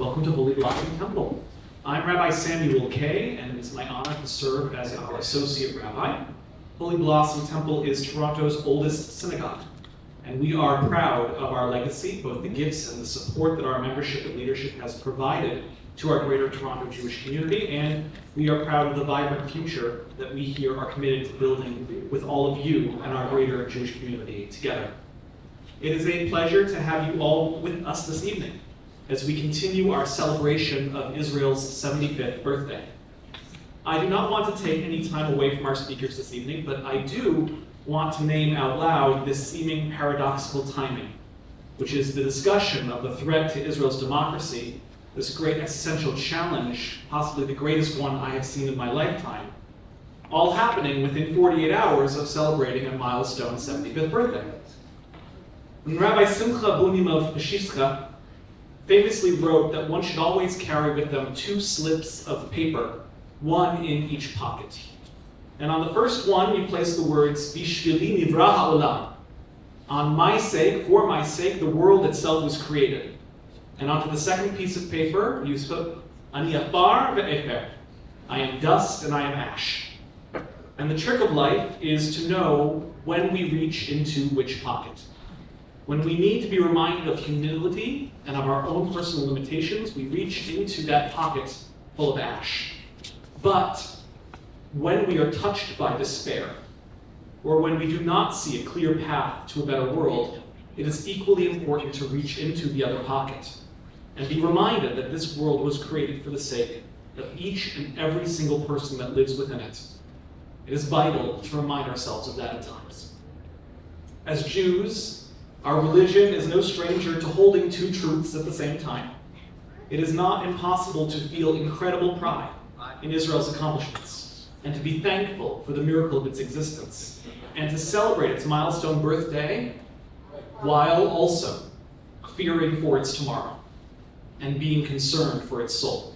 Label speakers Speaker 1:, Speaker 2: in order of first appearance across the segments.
Speaker 1: Welcome to Holy Blossom Temple. I'm Rabbi Samuel Kay, and it's my honor to serve as our associate rabbi. Holy Blossom Temple is Toronto's oldest synagogue, and we are proud of our legacy, both the gifts and the support that our membership and leadership has provided to our greater Toronto Jewish community, and we are proud of the vibrant future that we here are committed to building with all of you and our greater Jewish community together. It is a pleasure to have you all with us this evening as we continue our celebration of Israel's 75th birthday. I do not want to take any time away from our speakers this evening, but I do want to name out loud this seeming paradoxical timing, which is the discussion of the threat to Israel's democracy, this great existential challenge, possibly the greatest one I have seen in my lifetime, all happening within 48 hours of celebrating a milestone 75th birthday. When Rabbi Simcha Bunim of Peshischa famously wrote that one should always carry with them 2 slips of paper, one in each pocket. And on the first one, you place the words, Bishvili nivra ha'olam. On my sake, for my sake, the world itself was created. And onto the second piece of paper, you put, Ani afar ve'efer. I am dust and I am ash. And the trick of life is to know when we reach into which pocket. When we need to be reminded of humility and of our own personal limitations, we reach into that pocket full of ash. But when we are touched by despair, or when we do not see a clear path to a better world, it is equally important to reach into the other pocket and be reminded that this world was created for the sake of each and every single person that lives within it. It is vital to remind ourselves of that at times. As Jews, our religion is no stranger to holding 2 truths at the same time. It is not impossible to feel incredible pride in Israel's accomplishments and to be thankful for the miracle of its existence and to celebrate its milestone birthday while also fearing for its tomorrow and being concerned for its soul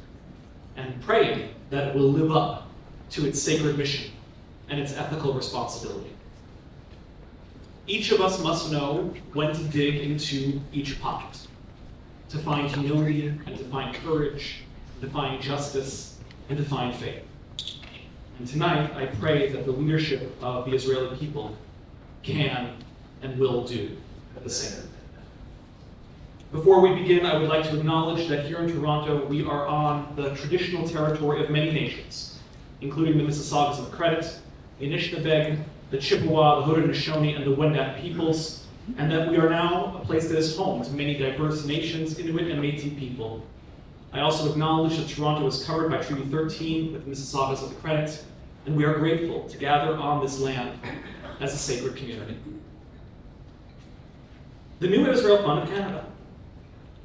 Speaker 1: and praying that it will live up to its sacred mission and its ethical responsibility. Each of us must know when to dig into each pocket, to find humility and to find courage, to find justice and to find faith. And tonight, I pray that the leadership of the Israeli people can and will do the same. Before we begin, I would like to acknowledge that here in Toronto, we are on the traditional territory of many nations, including the Mississaugas of Credit, the Anishinaabe, the Chippewa, the Haudenosaunee, and the Wendat peoples, and that we are now a place that is home to many diverse nations, Inuit and Métis people. I also acknowledge that Toronto is covered by Treaty 13 with the Mississaugas of the Credit, and we are grateful to gather on this land as a sacred community. The New Israel Fund of Canada.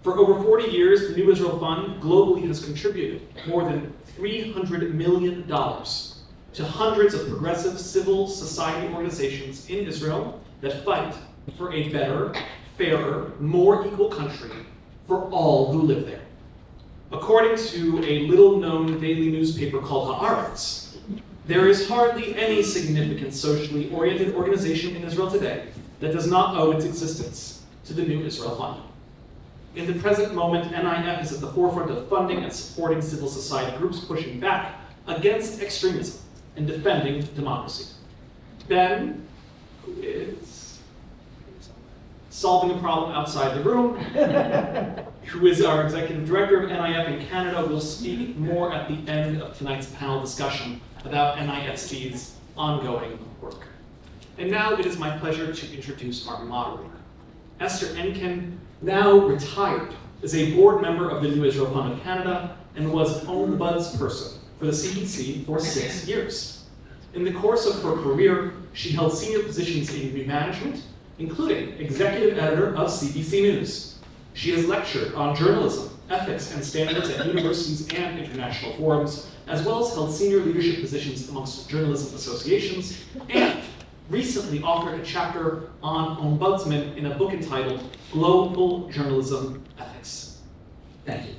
Speaker 1: For over 40 years, the New Israel Fund globally has contributed more than $300 million to hundreds of progressive civil society organizations in Israel that fight for a better, fairer, more equal country for all who live there. According to a little-known daily newspaper called Haaretz, there is hardly any significant socially oriented organization in Israel today that does not owe its existence to the New Israel Fund. In the present moment, NIF is at the forefront of funding and supporting civil society groups pushing back against extremism and defending democracy. Ben, who is solving a problem outside the room, who is our executive director of NIF in Canada, will speak more at the end of tonight's panel discussion about NIFC's ongoing work. And now it is my pleasure to introduce our moderator. Esther Enkin, now retired, is a board member of the New Israel Fund of Canada and was an ombudsperson for the CBC for 6 years. In the course of her career, she held senior positions in new management, including executive editor of CBC News. She has lectured on journalism, ethics, and standards at universities and international forums, as well as held senior leadership positions amongst journalism associations, and recently authored a chapter on ombudsman in a book entitled Global Journalism Ethics. Thank you.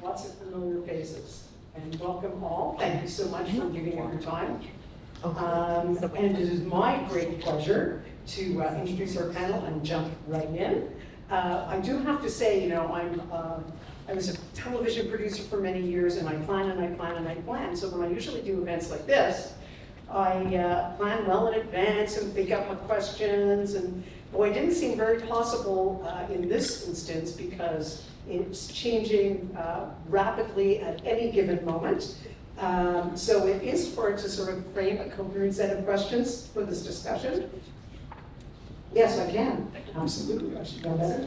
Speaker 2: Lots of familiar faces. And welcome all. Thank you so much for giving up your time. And it is my great pleasure to introduce our panel and jump right in. I do have to say, I was a television producer for many years, and I plan and I plan and I plan. So when I usually do events like this, I plan well in advance and think up my questions, and boy, it didn't seem very possible in this instance because it's changing rapidly at any given moment. So it is hard to sort of frame a coherent set of questions for this discussion. Yes, I can. Absolutely. I should know better.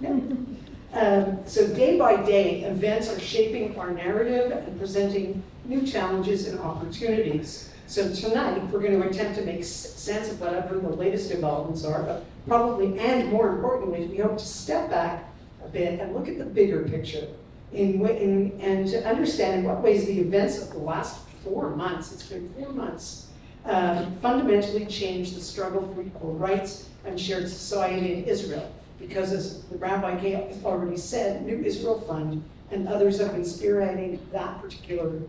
Speaker 2: Yeah. So day by day, events are shaping our narrative and presenting new challenges and opportunities. So tonight, we're going to attempt to make sense of whatever the latest developments are, but probably, and more importantly, we hope to step back a bit and look at the bigger picture and to understand in what ways the events of the last 4 months, it's been 4 months, fundamentally changed the struggle for equal rights and shared society in Israel. Because as the Rabbi Kay already said, New Israel Fund and others have been spearheading that particular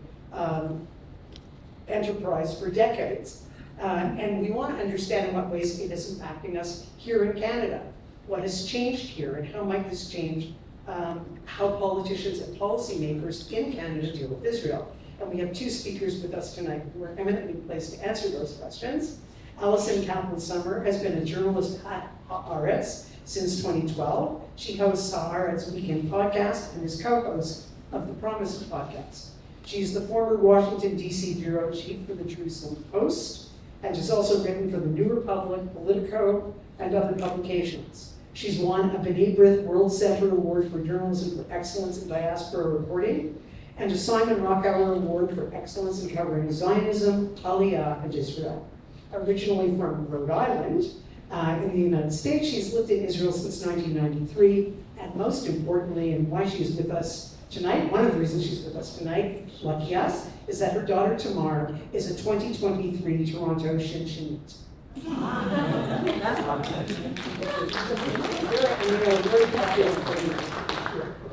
Speaker 2: enterprise for decades. And we want to understand in what ways it is impacting us here in Canada. What has changed here, and how might this change how politicians and policymakers in Canada deal with Israel? And we have 2 speakers with us tonight who are eminently placed to answer those questions. Allison Kaplan Sommer has been a journalist at Haaretz since 2012. She hosts Haaretz Weekend Podcast and is co-host of the Promised Podcast. She's the former Washington, D.C. bureau chief for the Jerusalem Post, and has also written for the New Republic, Politico, and other publications. She's won a B'nai B'rith World Center Award for Journalism for Excellence in Diaspora Reporting, and a Simon Rockower Award for Excellence in Covering Zionism, Aliyah, and Israel. Originally from Rhode Island, in the United States, she's lived in Israel since 1993, and most importantly, and why she's with us tonight, one of the reasons she's with us tonight, lucky us, is that her daughter Tamar is a 2023 Toronto Shinshonite.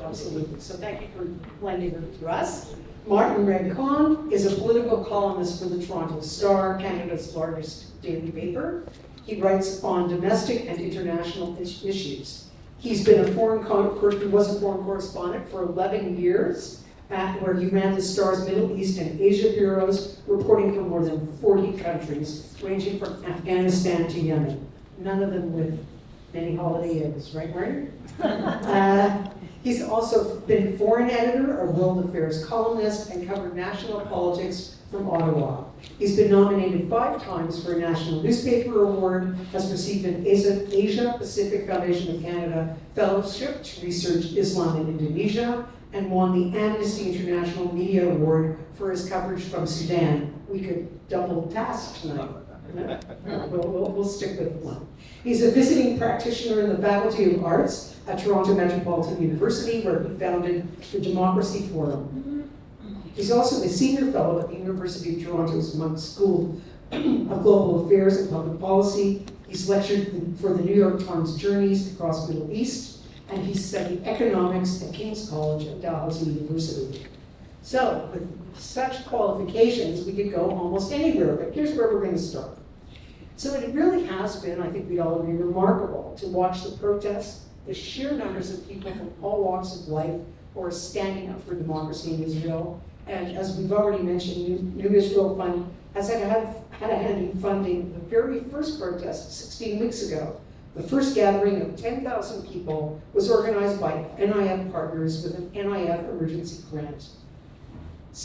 Speaker 2: Absolutely. So thank you for lending her to us. Regg Cohn is a political columnist for the Toronto Star, Canada's largest daily paper. He writes on domestic and international issues. He's been he was a foreign correspondent for 11 years, where he ran the Star's Middle East and Asia bureaus, reporting from more than 40 countries, ranging from Afghanistan to Yemen. None of them with many holiday inns, right, Martin? He's also been foreign editor, a world affairs columnist, and covered national politics from Ottawa. He's been nominated 5 times for a National Newspaper Award, has received an Asia Pacific Foundation of Canada Fellowship to research Islam in Indonesia, and won the Amnesty International Media Award for his coverage from Sudan. We could double task tonight. We'll stick with one. He's a visiting practitioner in the Faculty of Arts at Toronto Metropolitan University, where he founded the Democracy Forum. He's also a senior fellow at the University of Toronto's Monk School of Global Affairs and Public Policy. He's lectured for the New York Times Journeys across Middle East, and he studied economics at King's College at Dalhousie University. So, with such qualifications, we could go almost anywhere, but here's where we're going to start. So it really has been, I think we'd all agree, remarkable to watch the protests, the sheer numbers of people from all walks of life who are standing up for democracy in Israel. And as we've already mentioned, New Israel Fund has had a hand in funding the very first protest 16 weeks ago. The first gathering of 10,000 people was organized by NIF partners with an NIF emergency grant.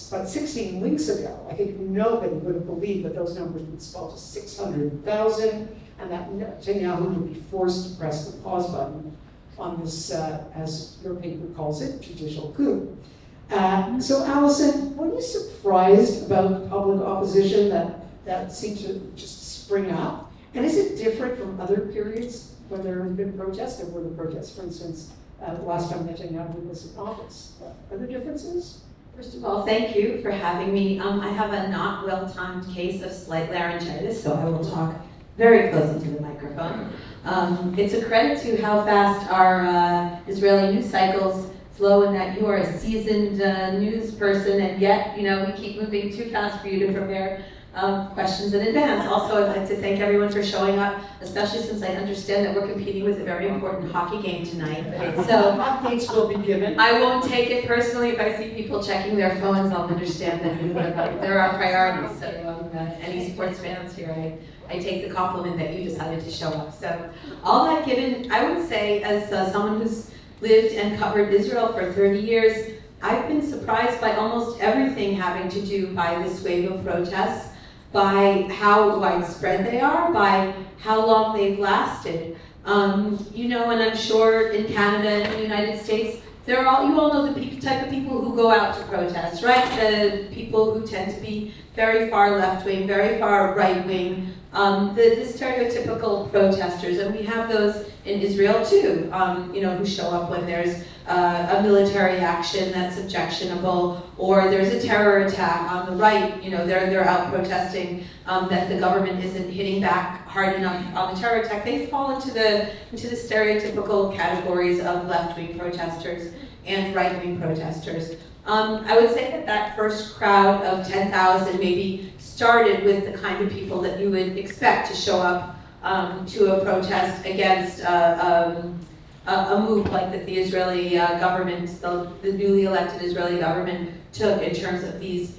Speaker 2: But 16 weeks ago, I think nobody would have believed that those numbers would swell to 600,000, and that Netanyahu would be forced to press the pause button on this, as your paper calls it, judicial coup. So Allison, were you surprised about the public opposition that seemed to just spring up? And is it different from other periods when there have been protests? There were the protests, for instance, the last time Netanyahu was in office. Are there differences?
Speaker 3: First of all, thank you for having me. I have a not well-timed case of slight laryngitis, so I will talk very closely to the microphone. It's a credit to how fast our Israeli news cycles flow, and that you are a seasoned news person, and yet, we keep moving too fast for you to prepare questions in advance. Also, I'd like to thank everyone for showing up, especially since I understand that we're competing with a very important hockey game tonight. So
Speaker 2: Updates will be given.
Speaker 3: I won't take it personally if I see people checking their phones. I'll understand that there are priorities. So any sports fans here, I take the compliment that you decided to show up. So all that given, I would say as someone who's lived and covered Israel for 30 years, I've been surprised by almost everything having to do by this wave of protests, by how widespread they are, by how long they've lasted. You know, and I'm sure in Canada and the United States, you all know the type of people who go out to protest, right? The people who tend to be very far left-wing, very far right-wing, the stereotypical protesters, and we have those in Israel too, you know, who show up when there's a military action that's objectionable, or there's a terror attack on the right. You know, they're out protesting that the government isn't hitting back hard enough on the terror attack. They fall into the stereotypical categories of left-wing protesters and right-wing protesters. I would say that first crowd of 10,000 maybe started with the kind of people that you would expect to show up to a protest against a move like that the Israeli government, the newly elected Israeli government took in terms of these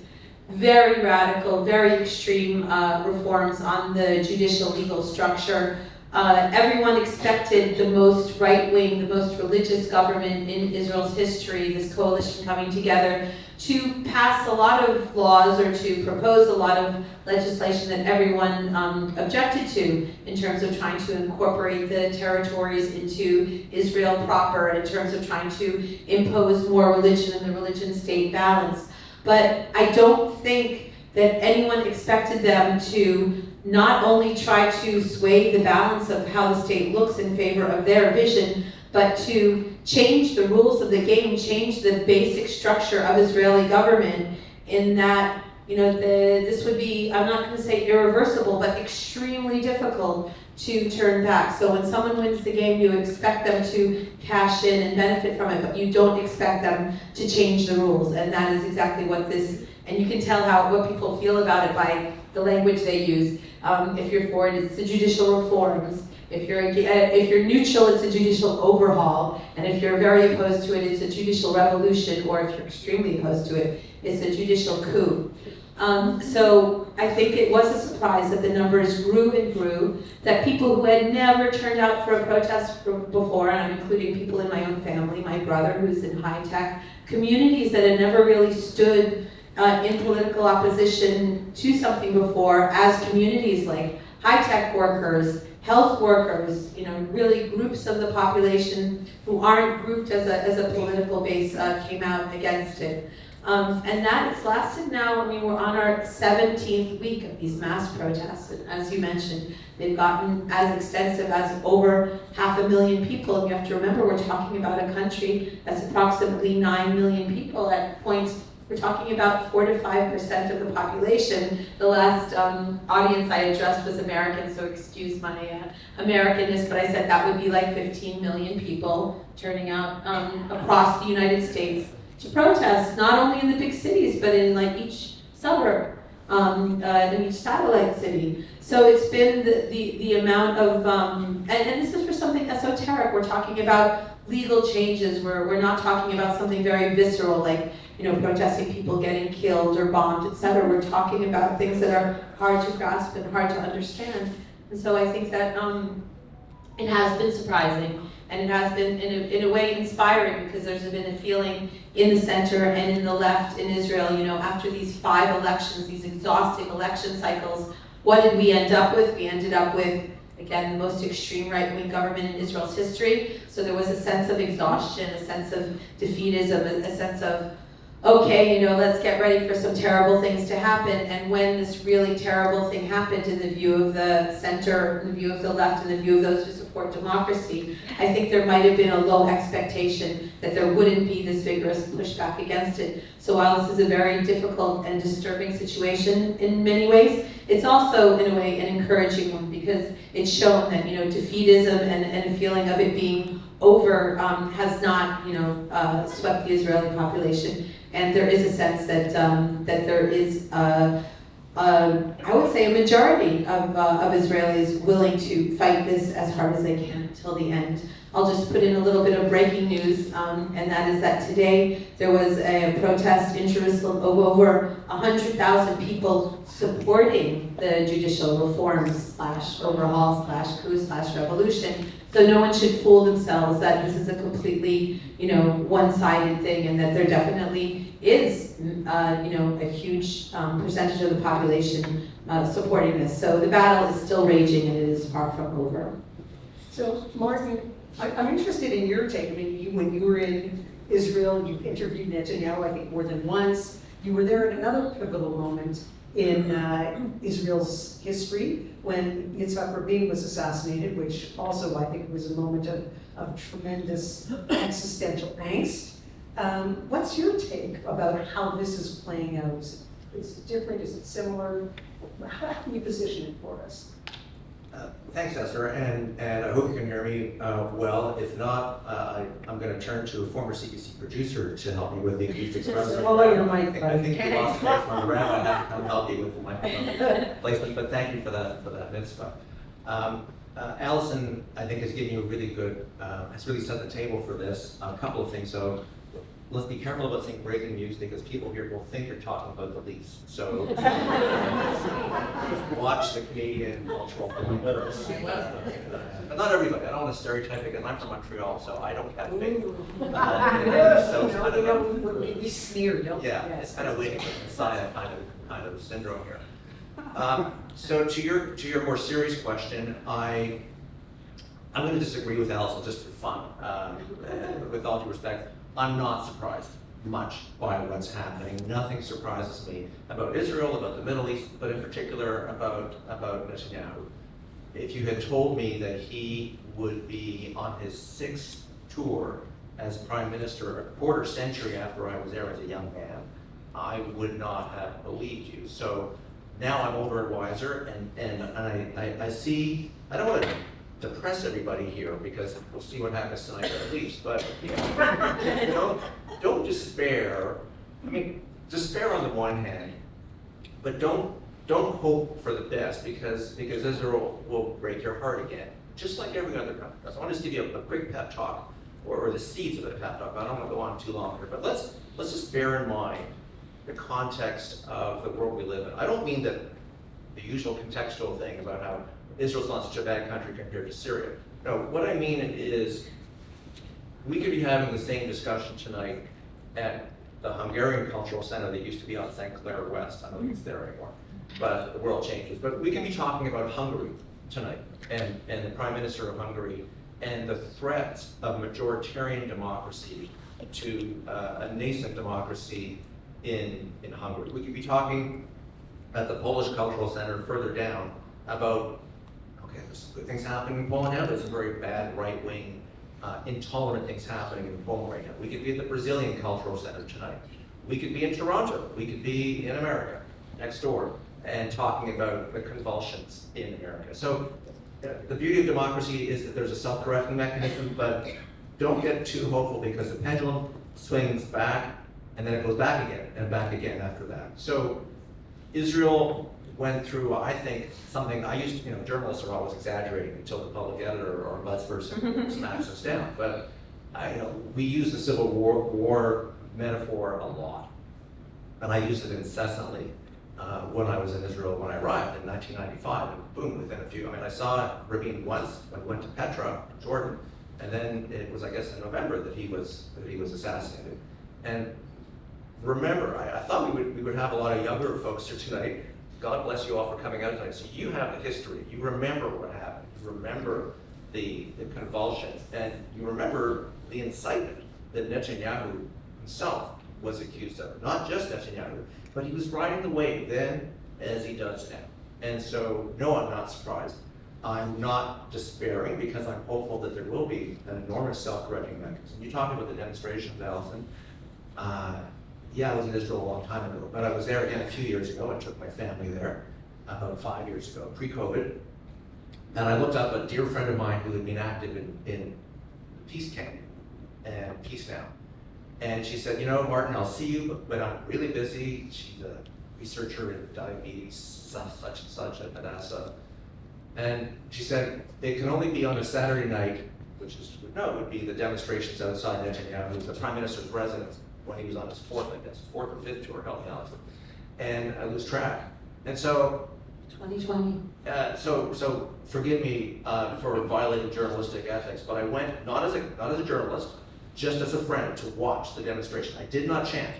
Speaker 3: very radical, very extreme reforms on the judicial legal structure. Everyone expected the most right-wing, the most religious government in Israel's history, this coalition coming together to pass a lot of laws or to propose a lot of legislation that everyone objected to in terms of trying to incorporate the territories into Israel proper, in terms of trying to impose more religion and the religion-state balance. But I don't think that anyone expected them to not only try to sway the balance of how the state looks in favor of their vision, but to change the rules of the game, change the basic structure of Israeli government in that, you know, this would be, I'm not going to say irreversible, but extremely difficult to turn back. So when someone wins the game, you expect them to cash in and benefit from it, but you don't expect them to change the rules. And that is exactly what this, and you can tell what people feel about it by the language they use. If you're for it, it's the judicial reforms. If you're neutral, it's a judicial overhaul. And if you're very opposed to it, it's a judicial revolution. Or if you're extremely opposed to it, it's a judicial coup. So I think it was a surprise that the numbers grew and grew, that people who had never turned out for a protest before, and I'm including people in my own family, my brother who's in high tech, communities that had never really stood in political opposition to something before, as communities like high-tech workers, health workers, you know, really groups of the population who aren't grouped as a political base came out against it. And that has lasted now, I mean, we're on our 17th week of these mass protests. And as you mentioned, they've gotten as extensive as over 500,000 people. And you have to remember, we're talking about a country that's approximately 9 million people at points. We're talking about 4 to 5% of the population. The last audience I addressed was American, so excuse my Americanness, but I said that would be like 15 million people turning out across the United States to protest, not only in the big cities, but in like each suburb, in each satellite city. So it's been the amount of, and this is for something esoteric. We're talking about legal changes. We're not talking about something very visceral, like, you know, protesting people getting killed or bombed, etc. We're talking about things that are hard to grasp and hard to understand. And so I think that it has been surprising, and it has been in a way inspiring, because there's been a feeling in the center and in the left in Israel, you know, after these 5 elections, these exhausting election cycles, what did we end up with? We ended up with, again, the most extreme right-wing government in Israel's history. So there was a sense of exhaustion, a sense of defeatism, a sense of, okay, you know, let's get ready for some terrible things to happen. And when this really terrible thing happened, in the view of the center, in the view of the left, in the view of those who support democracy, I think there might have been a low expectation that there wouldn't be this vigorous pushback against it. So while this is a very difficult and disturbing situation in many ways, it's also, in a way, an encouraging one, because it's shown that, you know, defeatism and a feeling of it being over has not, you know, swept the Israeli population. And there is a sense that that there is I would say a majority of Israelis willing to fight this as hard as they can till the end. I'll just put in a little bit of breaking news, and that is that today there was a protest in Jerusalem of over 100,000 people supporting the judicial reforms / overhaul / coup / revolution. So no one should fool themselves that this is a completely, one-sided thing, and that there definitely is, a huge percentage of the population supporting this. So the battle is still raging, and it is far from over.
Speaker 2: So, Martin, I'm interested in your take. I mean, when you were in Israel, you interviewed Netanyahu, I think, more than once. You were there at another pivotal moment in Israel's history when Yitzhak Rabin was assassinated, which also, I think, was a moment of tremendous existential angst. What's your take about how this is playing out? Is it different? Is it similar? How can you position it for us?
Speaker 4: Thanks, Esther, and I hope you can hear me well. If not, I'm going to turn to a former CBC producer to help me with the acoustic expression.
Speaker 2: Well, your mic,
Speaker 4: I think you lost space on the ramp. I have to come help you with the microphone placement, but thank you for that mitzvah. Allison, I think, has given you a really good, has really set the table for this. A couple of things, so let's be careful about saying breaking news because people here will think you're talking about the Leafs. So watch the Canadian cultural politics. But not everybody. I don't want to stereotype again. I'm from Montreal, so I don't have faith. So it's kind of
Speaker 2: we sneer, don't we?
Speaker 4: yeah, it's kind of waiting for the Messiah kind of syndrome here. So to your more serious question, I'm going to disagree with Allison just for fun. With all due respect, I'm not surprised much by what's happening. Nothing surprises me about Israel, about the Middle East, but in particular about Netanyahu. If you had told me that he would be on his 6th tour as prime minister a quarter century after I was there as a young man, I would not have believed you. So now I'm older and wiser, and I see, I don't want to depress everybody here because we'll see what happens tonight at least, but don't despair. I mean, despair on the one hand, but don't hope for the best because Israel will break your heart again, just like every other country. So I want to just give you a quick pep talk, or the seeds of a pep talk. I don't want to go on too long here, but let's just bear in mind the context of the world we live in. I don't mean that the usual contextual thing about how Israel's not such a bad country compared to Syria. No, what I mean is we could be having the same discussion tonight at the Hungarian Cultural Center that used to be on St. Clair West. I don't think it's there anymore, but the world changes. But we can be talking about Hungary tonight and the Prime Minister of Hungary and the threat of majoritarian democracy to a nascent democracy in Hungary. We could be talking at the Polish Cultural Center further down about, okay, there's some good things happening in Poland now, there's some very bad right-wing, intolerant things happening in Poland right now. We could be at the Brazilian Cultural Center tonight. We could be in Toronto. We could be in America, next door, and talking about the convulsions in America. So the beauty of democracy is that there's a self-correcting mechanism, but don't get too hopeful because the pendulum swings back and then it goes back again after that. So Israel went through, I think, something I used to, journalists are always exaggerating until the public editor or vice versa smacks us down. But we use the Civil War metaphor a lot. And I used it incessantly when I was in Israel when I arrived in 1995. And boom, within a few, I saw Rabin once when I went to Petra, Jordan. And then it was, I guess, in November that he was assassinated. And remember, I thought we would have a lot of younger folks here tonight. God bless you all for coming out tonight. So you have the history. You remember what happened. You remember the convulsions. And you remember the incitement that Netanyahu himself was accused of. Not just Netanyahu, but he was riding the wave then as he does now. And so, no, I'm not surprised. I'm not despairing because I'm hopeful that there will be an enormous self-correcting mechanism. You talked about the demonstrations, Allison. Yeah, I was in Israel a long time ago, but I was there again a few years ago. I took my family there about 5 years ago, pre-COVID. And I looked up a dear friend of mine who had been active in peace camp and Peace Now. And she said, Martin, I'll see you, but I'm really busy. She's a researcher in diabetes, such and such at NASA. And she said, it can only be on a Saturday night, which is, no, it would be the demonstrations outside Netanyahu, the prime minister's residence, when he was on his fourth or fifth tour, help me out. And I lose track. And so,
Speaker 3: 2020.
Speaker 4: so forgive me for violating journalistic ethics, but I went not as a journalist, just as a friend to watch the demonstration. I did not chant,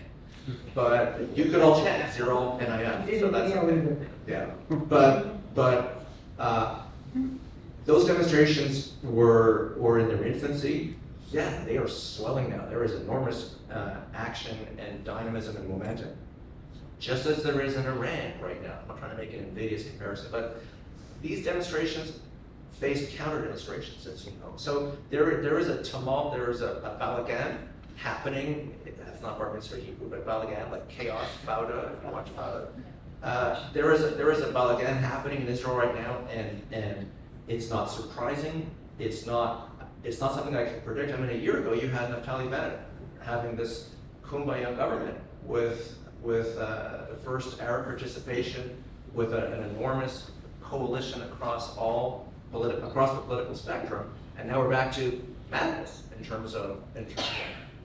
Speaker 4: but you could all chant, zero NIF, so that's okay. Yeah, but those demonstrations were in their infancy. Yeah, they are swelling now. There is enormous action and dynamism and momentum, just as there is in Iran right now. I'm not trying to make an invidious comparison, but these demonstrations face counter demonstrations, as you know. So there is a tumult, there is a balagan happening. That's not bar mitzvah Hebrew, but balagan, like chaos, fauda, if you watch fauda. There is a balagan happening in Israel right now, and it's not surprising. It's not something I can predict. I mean, a year ago you had Naftali Bennett having this kumbaya government with the first Arab participation, with an enormous coalition across the political spectrum, and now we're back to madness in terms of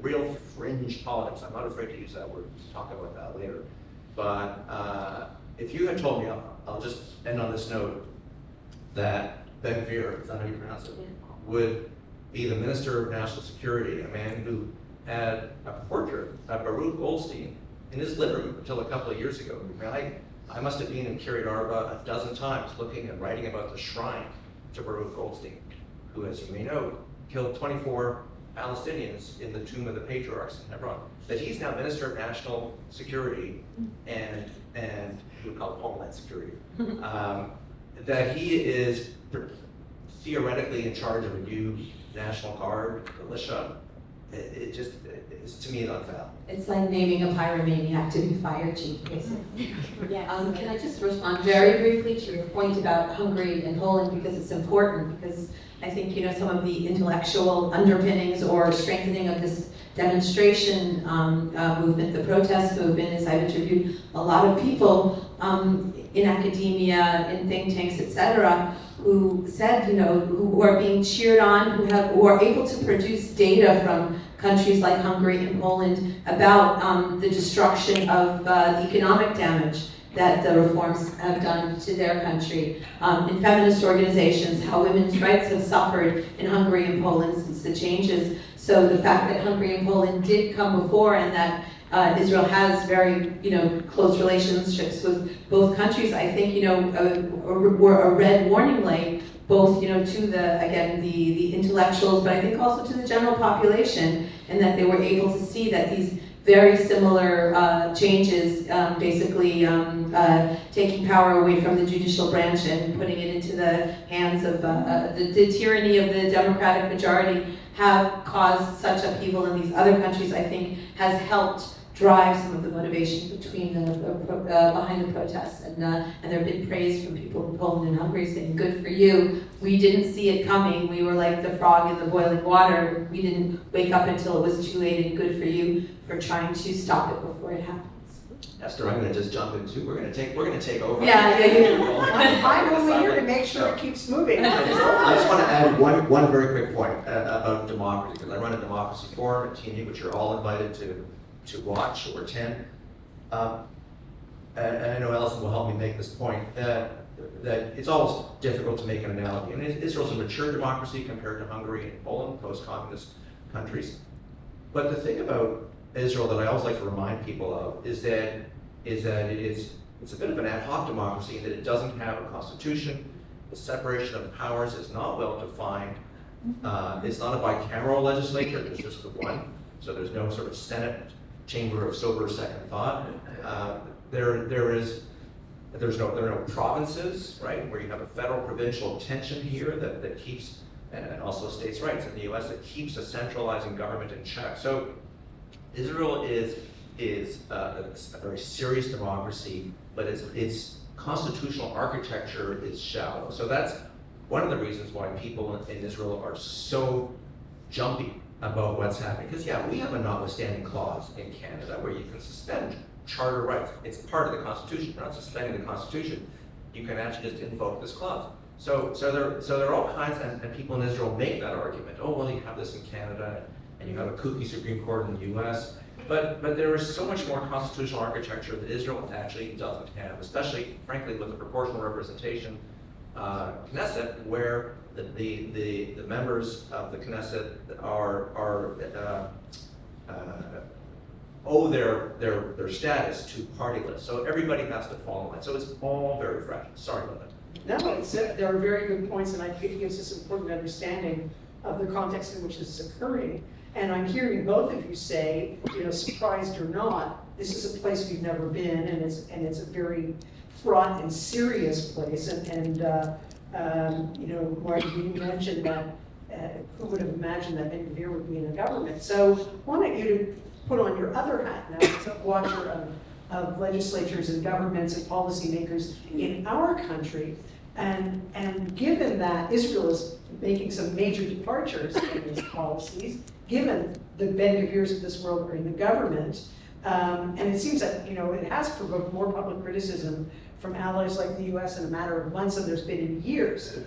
Speaker 4: real fringe politics. I'm not afraid to use that word. We'll talk about that later. But if you had told me, I'll just end on this note, that Ben Gvir, is that how you pronounce it, would be the Minister of National Security, a man who had a portrait of Baruch Goldstein in his living room until a couple of years ago. I must have been in Kiryat Arba a dozen times looking and writing about the shrine to Baruch Goldstein, who, as you may know, killed 24 Palestinians in the Tomb of the Patriarchs in Hebron. That he's now Minister of National Security and we would call it Homeland Security. That he is theoretically in charge of a new National Guard militia. It's to me, unfathomable.
Speaker 3: It's like naming a pyromaniac to be fire chief, basically. Can I just respond very briefly to your point about Hungary and Poland, because it's important, because I think, some of the intellectual underpinnings or strengthening of this demonstration movement, the protest movement, as I've interviewed a lot of people in academia, in think tanks, etc., who said, who are being cheered on, who are able to produce data from countries like Hungary and Poland about the destruction of the economic damage that the reforms have done to their country. In feminist organizations, how women's rights have suffered in Hungary and Poland since the changes. So the fact that Hungary and Poland did come before, and that Israel has very, close relationships with both countries, I think, were a red warning light, both, to the intellectuals, but I think also to the general population, and that they were able to see that these very similar changes, basically taking power away from the judicial branch and putting it into the hands of the tyranny of the Democratic majority, have caused such upheaval in these other countries, I think, has helped drive some of the motivation between behind the protests, and there have been praise from people in Poland and Hungary saying, "Good for you. We didn't see it coming. We were like the frog in the boiling water. We didn't wake up until it was too late. And good for you for trying to stop it before it happens."
Speaker 4: Esther, I'm going to just jump into. We're going to take over.
Speaker 3: Yeah.
Speaker 2: I'm only here to make sure it keeps moving.
Speaker 4: I just want to add one very quick point about democracy, because I run a democracy forum at TNU, which you're all invited to watch or attend. And I know Allison will help me make this point, that it's always difficult to make an analogy. I mean, Israel's a mature democracy compared to Hungary and Poland, post-communist countries. But the thing about Israel that I always like to remind people of is that it's a bit of an ad hoc democracy in that it doesn't have a constitution. The separation of powers is not well defined. It's not a bicameral legislature, there's just the one. So there's no sort of Senate chamber of sober second thought. There are no provinces, right, where you have a federal provincial tension here that keeps, and also states' rights in the US, that keeps a centralizing government in check. So Israel is a very serious democracy, but its constitutional architecture is shallow. So that's one of the reasons why people in Israel are so jumpy about what's happening. Because we have a notwithstanding clause in Canada where you can suspend charter rights. It's part of the Constitution. You're not suspending the Constitution. You can actually just invoke this clause. So there are all kinds, and people in Israel make that argument. Oh, well, you have this in Canada, and you have a kooky Supreme Court in the U.S. But there is so much more constitutional architecture that Israel actually doesn't have, especially, frankly, with the proportional representation Knesset, where the members of the Knesset owe their status to party lists. So everybody has to follow it. So it's all very fragile. Sorry about that.
Speaker 2: No, there are very good points, and I think it gives us important understanding of the context in which this is occurring. And I'm hearing both of you say, surprised or not, this is a place we've never been, and it's a very fraught and serious place. Martin, you mentioned that who would have imagined that Ben-Gvir would be in a government? So why don't you put on your other hat now as a watcher of legislatures and governments and policymakers in our country, and given that Israel is making some major departures in its policies, given the Ben-Gvirs of this world are in the government, and it seems that it has provoked more public criticism from allies like the U.S. in a matter of months than there's been in years.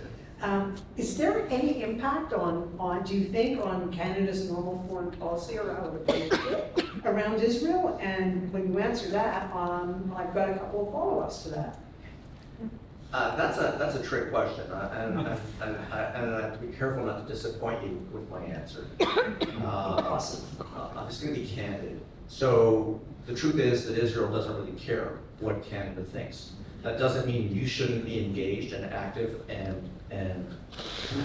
Speaker 2: Is there any impact on, do you think, on Canada's normal foreign policy around Israel? And when you answer that, I've got a couple of follow-ups to that.
Speaker 4: That's a trick question, and I have to be careful not to disappoint you with my answer.
Speaker 2: Awesome.
Speaker 4: I'm just going to be candid. So the truth is that Israel doesn't really care what Canada thinks. That doesn't mean you shouldn't be engaged and active and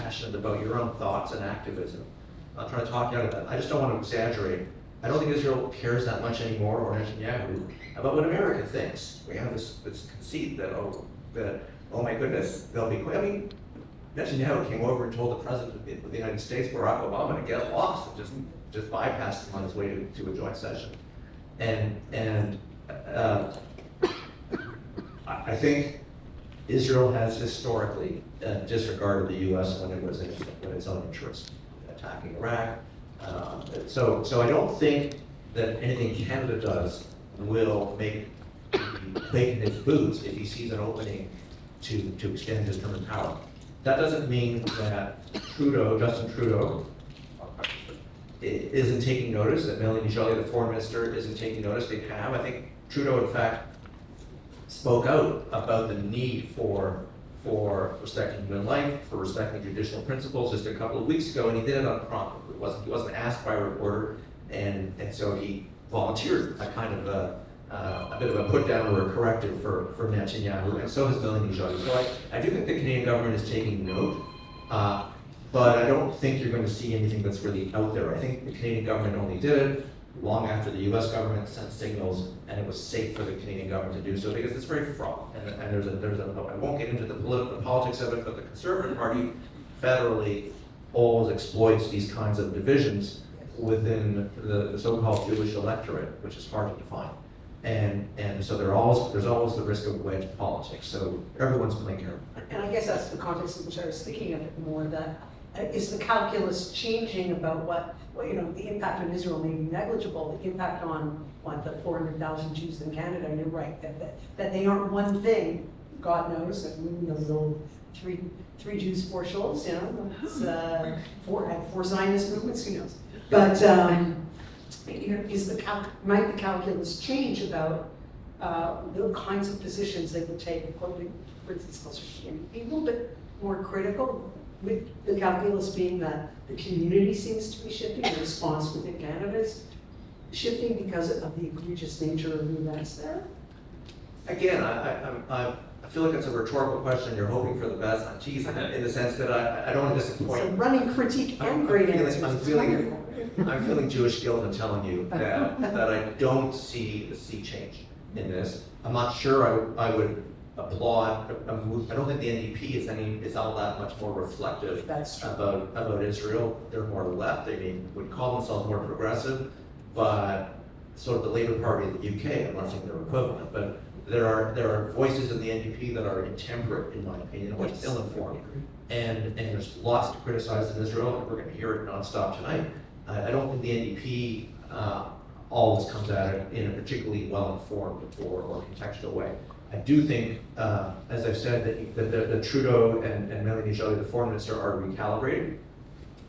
Speaker 4: passionate about your own thoughts and activism. I'm trying to talk you out of that. I just don't want to exaggerate. I don't think Israel cares that much anymore, or Netanyahu, about what America thinks. We have this conceit that, oh my goodness, they'll be quick. I mean, Netanyahu came over and told the president of the United States, Barack Obama, to get lost and just bypassed him on his way to a joint session. And I think Israel has historically disregarded the U.S. when it was in its own interest, attacking Iraq. So I don't think that anything Canada does will make him quake in his boots if he sees an opening to extend his term in power. That doesn't mean that Justin Trudeau, isn't taking notice, that Melanie Joly, the foreign minister, isn't taking notice. They have. I think Trudeau, in fact, spoke out about the need for respecting human life, for respecting judicial principles just a couple of weeks ago, and he did it unprompted. He wasn't asked by a reporter, and so he volunteered a kind of a bit of a put down or a corrective for Netanyahu, and so has Melanie Joly. So I do think the Canadian government is taking note, but I don't think you're going to see anything that's really out there. I think the Canadian government only did it long after the U.S. government sent signals, and it was safe for the Canadian government to do so because it's very fraught. And there's I won't get into the politics of it, but the Conservative Party federally always exploits these kinds of divisions within the so-called Jewish electorate, which is hard to define. And so there's always the risk of wedge politics. So everyone's playing careful.
Speaker 2: And I guess that's the context in which I was thinking of it more, that is the calculus changing about what the impact on Israel may be negligible, the impact on the 400,000 Jews in Canada, and you're right, that they aren't one thing, God knows, and the little three Jews, 4 Schultz, it's, four Zionist movements, who knows. But might the calculus change about the kinds of positions they would take, for instance, be a little bit more critical, with the calculus being that the community seems to be shifting, the response within Canada is shifting because of the egregious nature of the events there? Again,
Speaker 4: I feel like it's a rhetorical question. You're hoping for the best. I'm teasing it in the sense that I don't want to disappoint.
Speaker 2: It's a running critique and great answers.
Speaker 4: I'm feeling Jewish guilt in telling you that I don't see a sea change in this. I'm not sure I would applaud. I don't think the NDP is all that much more reflective about Israel. They're more left. They would call themselves more progressive, but sort of the Labour Party of the UK. I'm not saying they're equivalent, but there are voices in the NDP that are intemperate, in my opinion, or just ill-informed. And there's lots to criticize in Israel, and we're going to hear it nonstop tonight. I don't think the NDP always comes at it in a particularly well-informed or contextual way. I do think, as I've said, that Trudeau and Melanie Joly, the foreign minister, are recalibrated,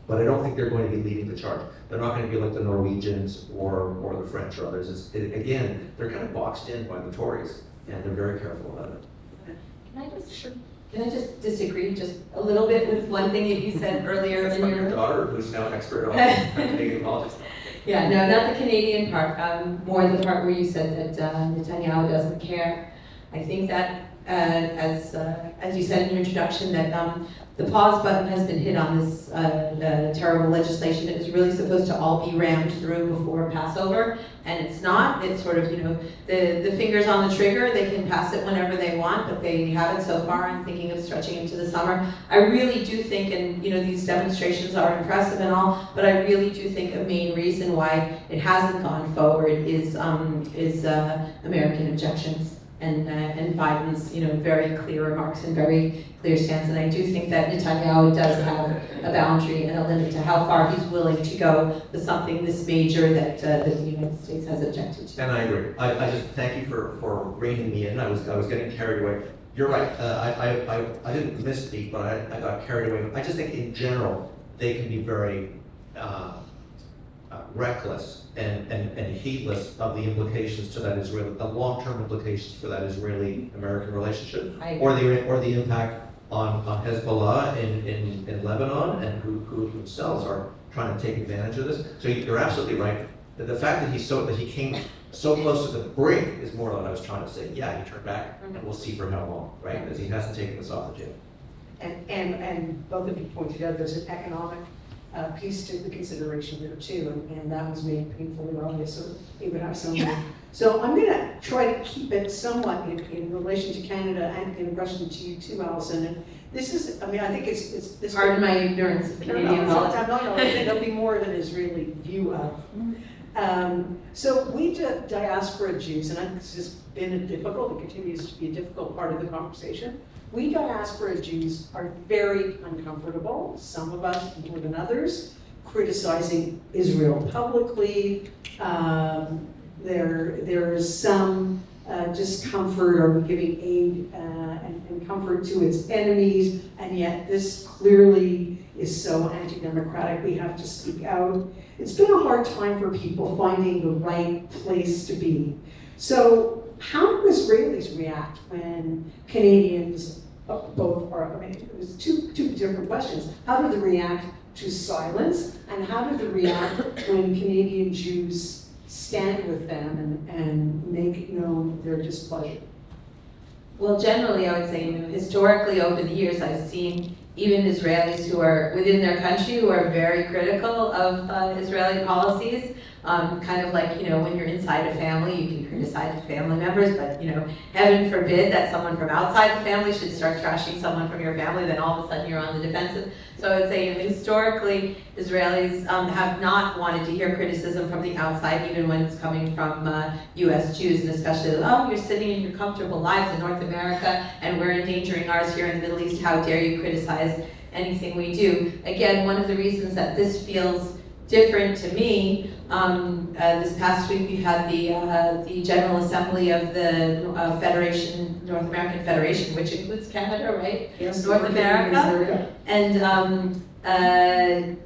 Speaker 4: but I don't think they're going to be leading the charge. They're not going to be like the Norwegians or the French or others. Again, they're kind of boxed in by the Tories, and they're very careful about it.
Speaker 3: Can I just disagree just a little bit with one thing that you said earlier
Speaker 4: That's
Speaker 3: in
Speaker 4: from
Speaker 3: your...
Speaker 4: your daughter, who's now an expert on Canadian politics.
Speaker 3: Yeah, no, not the Canadian part, more the part where you said that Netanyahu doesn't care. I think that, as you said in your introduction, that the pause button has been hit on this terrible legislation. It was really supposed to all be rammed through before Passover, and it's not. It's sort of, the finger's on the trigger. They can pass it whenever they want, but they haven't so far. I'm thinking of stretching into the summer. I really do think, and these demonstrations are impressive and all, but I really do think a main reason why it hasn't gone forward is American objections. And Biden's, very clear remarks and very clear stance. And I do think that Netanyahu does have a boundary and a limit to how far he's willing to go with something this major that the United States has objected to.
Speaker 4: And I agree. I just thank you for reining me in. I was getting carried away. You're right. I didn't misspeak, but I got carried away. I just think in general they can be very reckless and heedless of the implications to that Israeli, the long-term implications for that Israeli-American relationship, or the impact on Hezbollah in Lebanon, and who themselves are trying to take advantage of this. So you're absolutely right. The fact that he came so close to the brink is more than I was trying to say. Yeah, he turned back, and we'll see for how long, right? Because he hasn't taken this off the table.
Speaker 2: And both of you pointed out there's an economic piece to the consideration there too, and that was made painfully obvious, so it would have some. So I'm going to try to keep it somewhat in relation to Canada, and in a question to you too, Allison. And this is, I think it's this.
Speaker 3: Pardon my ignorance of Canadian politics.
Speaker 2: No, there'll be more of an Israeli view of. So we diaspora Jews, and this has been it continues to be a difficult part of the conversation. We diaspora Jews are very uncomfortable, some of us more than others, criticizing Israel publicly. There is some discomfort or giving aid and comfort to its enemies, and yet this clearly is so anti-democratic, we have to speak out. It's been a hard time for people finding the right place to be. So how do Israelis react when Canadians both are, there's two different questions. How do they react to silence, and how do they react when Canadian Jews stand with them and make known their displeasure?
Speaker 3: Well, generally, I would say, historically over the years, I've seen even Israelis who are within their country who are very critical of Israeli policies. Kind of like, when you're inside a family, you can criticize family members, but, heaven forbid that someone from outside the family should start trashing someone from your family, then all of a sudden you're on the defensive. So I would say, historically, Israelis have not wanted to hear criticism from the outside, even when it's coming from U.S. Jews, and especially, you're sitting in your comfortable lives in North America, and we're endangering ours here in the Middle East. How dare you criticize anything we do? Again, one of the reasons that this feels different to me, this past week we've had the General Assembly of the North American Federation, which includes Canada, right?
Speaker 2: Yes,
Speaker 3: North America. And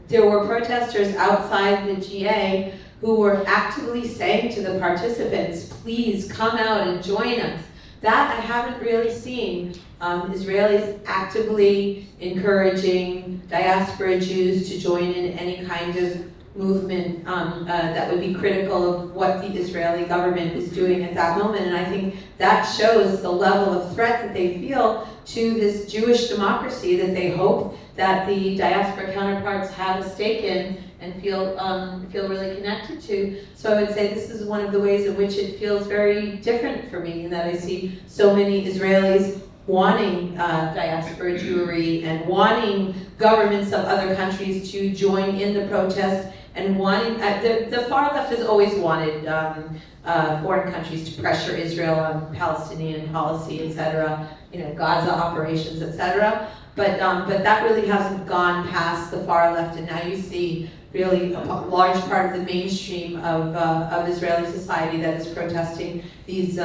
Speaker 3: there were protesters outside the GA who were actively saying to the participants, please come out and join us. That I haven't really seen. Israelis actively encouraging diaspora Jews to join in any kind of movement that would be critical of what the Israeli government is doing at that moment. And I think that shows the level of threat that they feel to this Jewish democracy that they hope that the diaspora counterparts have a stake in and feel really connected to. So I would say this is one of the ways in which it feels very different for me, in that I see so many Israelis wanting diaspora Jewry and wanting governments of other countries to join in the protest, and wanting, the far left has always wanted foreign countries to pressure Israel on Palestinian policy, etc., Gaza operations, etc. But that really hasn't gone past the far left, and now you see really a large part of the mainstream of Israeli society that is protesting these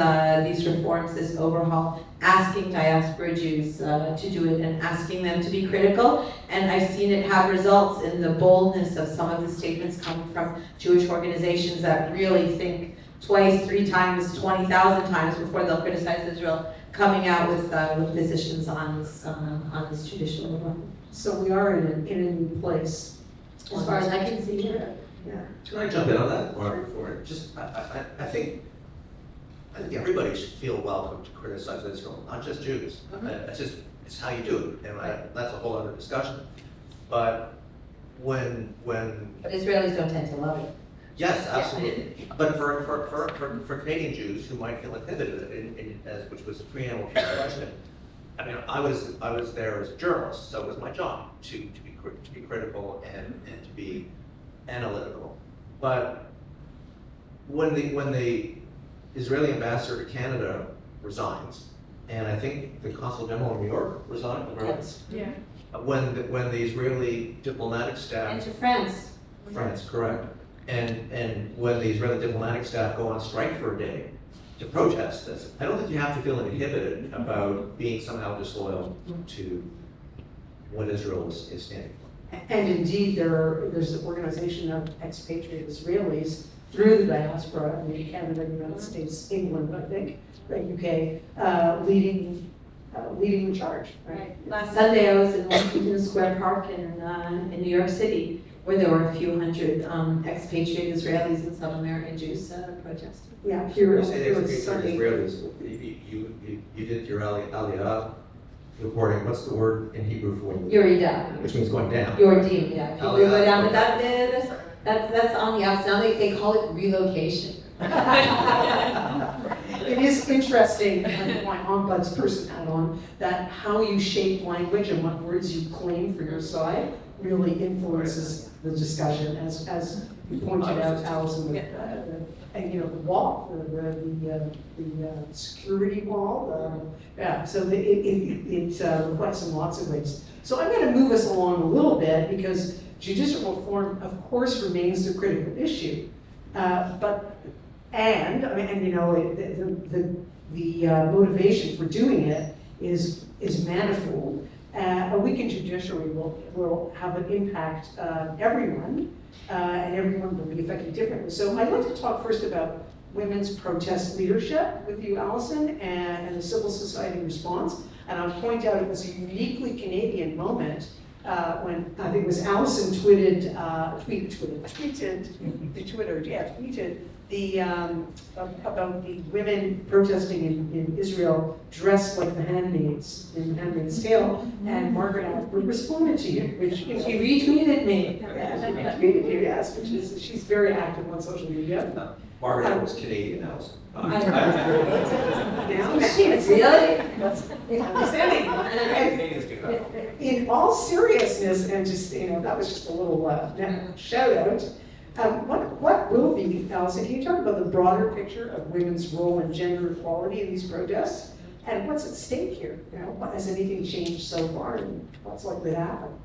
Speaker 3: reforms, this overhaul, asking diaspora Jews to do it and asking them to be critical. And I've seen it have results in the boldness of some of the statements coming from Jewish organizations that really think twice, 3 times, 20,000 times before they'll criticize Israel, coming out with positions on this traditional reform.
Speaker 2: So we are in a new place.
Speaker 3: As far as I can see here.
Speaker 2: Yeah.
Speaker 4: Can I jump in on that, Mark, before? Just, I think everybody should feel welcome to criticize Israel, not just Jews. It's how you do it, and that's a whole other discussion. But when
Speaker 3: But Israelis don't tend to love it.
Speaker 4: yes, absolutely. But for Canadian Jews who might feel inhibited, which was a preamble to your question, I mean, I was there as a journalist, so it was my job to be critical and to be analytical. But when the Israeli ambassador to Canada resigns, and I think the consul general in New York resigned,
Speaker 3: Yes.
Speaker 2: Yeah.
Speaker 4: when the Israeli diplomatic staff
Speaker 3: And to France.
Speaker 4: France, correct. And when the Israeli diplomatic staff go on strike for a day to protest this, I don't think you have to feel inhibited about being somehow disloyal to what Israel is standing for.
Speaker 2: And indeed, there's an organization of expatriate Israelis through the diaspora, I mean, Canada, United States, England, I think, right, UK, leading the charge, right?
Speaker 3: Last Sunday, I was in Washington Square Park in New York City, where there were a few hundred expatriate Israelis and some American Jews protesting.
Speaker 2: Yeah,
Speaker 4: When
Speaker 2: here
Speaker 4: you say
Speaker 2: it
Speaker 4: the
Speaker 2: was
Speaker 4: expatriate
Speaker 2: Sunday.
Speaker 4: Israelis, you did your Aliyah reporting, what's the word in Hebrew for
Speaker 3: Yorida.
Speaker 4: which means going down?
Speaker 3: Yordim, yeah. People
Speaker 4: Aliyah.
Speaker 3: go down, but that's on the outside. Now they call it relocation.
Speaker 2: It is interesting, like my ombuds person had on, that how you shape language and what words you claim for your side really influences the discussion, as you pointed out, Allison, with, and you know, the wall, the security wall, yeah, so it reflects in lots of ways. So I'm going to move us along a little bit because judicial reform, of course, remains the critical issue, and you know, the motivation for doing it is manifold. A weakened judiciary will have an impact on everyone, and everyone will be affected differently. So I'd like to talk first about women's protest leadership with you, Allison, and the civil society response. And I'll point out it was a uniquely Canadian moment when I think it was Allison tweeted about the women protesting in Israel dressed like the handmaids in Handmaid's Tale, and Margaret Atwood responded to you, which
Speaker 3: She retweeted me.
Speaker 2: yeah, she retweeted you, yes, which is she's very active on social media.
Speaker 4: Margaret was Canadian, Allison.
Speaker 3: Really?
Speaker 4: Canadians do that.
Speaker 2: In all seriousness, and just, you know, that was just a little shout out. What will be, Allison, can you talk about the broader picture of women's role in gender equality in these protests? And what's at stake here? You know, has anything changed so far, and what's likely to happen?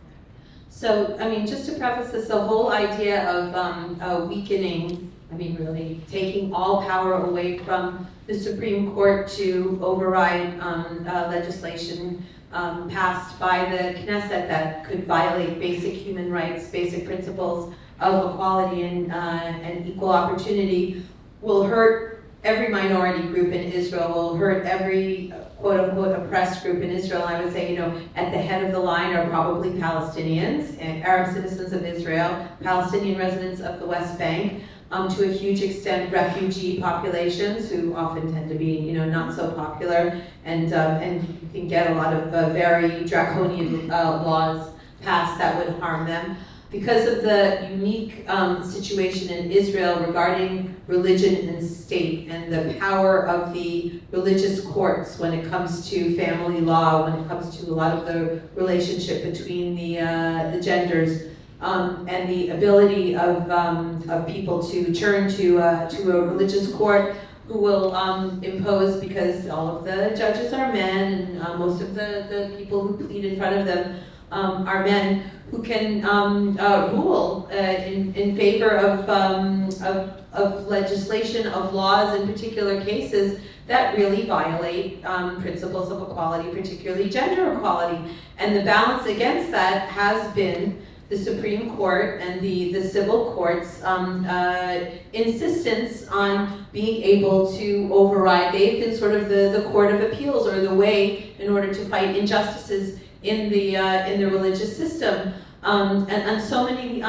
Speaker 3: So, I mean, just to preface this, the whole idea of weakening, I mean, really taking all power away from the Supreme Court to override legislation passed by the Knesset that could violate basic human rights, basic principles of equality and equal opportunity, will hurt every minority group in Israel, will hurt every quote-unquote oppressed group in Israel. I would say, you know, at the head of the line are probably Palestinians, and Arab citizens of Israel, Palestinian residents of the West Bank, to a huge extent refugee populations who often tend to be, you know, not so popular, and you can get a lot of very draconian laws passed that would harm them. Because of the unique situation in Israel regarding religion and state and the power of the religious courts when it comes to family law, when it comes to a lot of the relationship between the genders, and the ability of people to turn to a religious court who will impose, because all of the judges are men and most of the people who plead in front of them are men, who can rule in favor of legislation, of laws in particular cases that really violate principles of equality, particularly gender equality. And the balance against that has been the Supreme Court and the civil courts' insistence on being able to override. They've been sort of the court of appeals, or the way in order to fight injustices in the religious system. And so many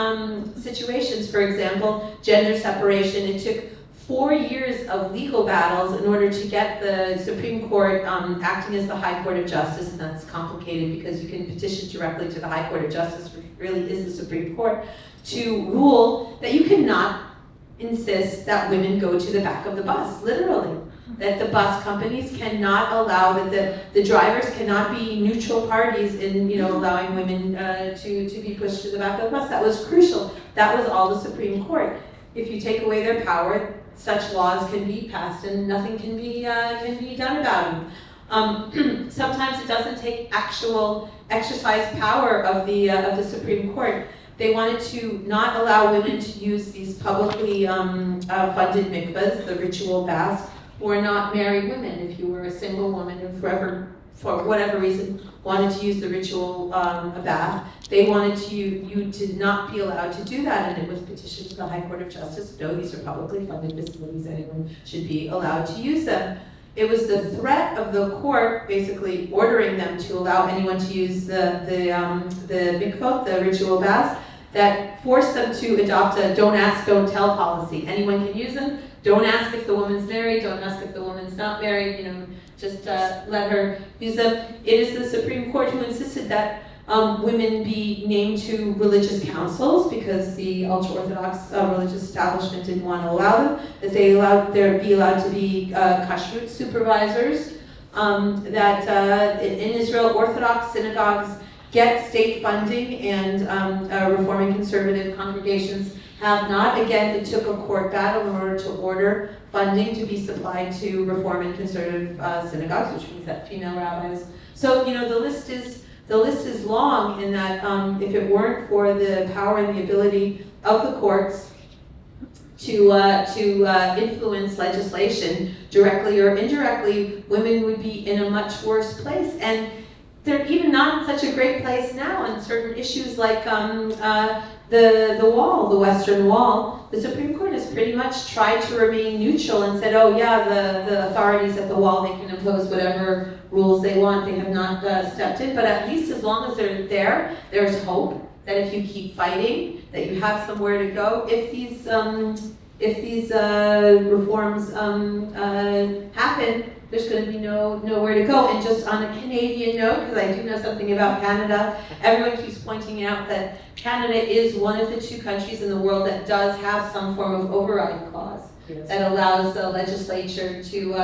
Speaker 3: situations, for example, gender separation. It took 4 years of legal battles in order to get the Supreme Court acting as the High Court of Justice, and that's complicated because you can petition directly to the High Court of Justice, which really is the Supreme Court, to rule that you cannot insist that women go to the back of the bus, literally. That the bus companies cannot allow, that the drivers cannot be neutral parties in allowing women to be pushed to the back of the bus. That was crucial. That was all the Supreme Court. If you take away their power, such laws can be passed and nothing can be done about them. Sometimes it doesn't take actual exercise power of the Supreme Court. They wanted to not allow women to use these publicly funded mikvahs, the ritual baths, who are not married women. If you were a single woman and for whatever reason, wanted to use the ritual bath, they wanted you to not be allowed to do that, and it was petitioned to the High Court of Justice. No, these are publicly funded facilities, anyone should be allowed to use them. It was the threat of the court basically ordering them to allow anyone to use the mikvot, the ritual baths, that forced them to adopt a don't ask, don't tell policy. Anyone can use them. Don't ask if the woman's married, don't ask if the woman's not married, just let her use them. It is the Supreme Court who insisted that women be named to religious councils, because the ultra-Orthodox religious establishment didn't want to allow them, that they be allowed to be kashrut supervisors, that in Israel, Orthodox synagogues get state funding, and Reforming conservative congregations have not. Again, it took a court battle in order to order funding to be supplied to Reform and conservative synagogues, which means that female rabbis. So the list is long, in that if it weren't for the power and the ability of the courts to influence legislation directly or indirectly, women would be in a much worse place. And they're even not in such a great place now on certain issues like the wall, the Western Wall. The Supreme Court has pretty much tried to remain neutral and said, oh yeah, the authorities at the wall, they can impose whatever rules they want. They have not stepped in, but at least as long as they're there, there's hope that if you keep fighting, that you have somewhere to go. If these reforms happen, there's going to be nowhere to go. And just on a Canadian note, because I do know something about Canada, everyone keeps pointing out that Canada is one of the 2 countries in the world that does have some form of override clause. Yes. That allows the legislature to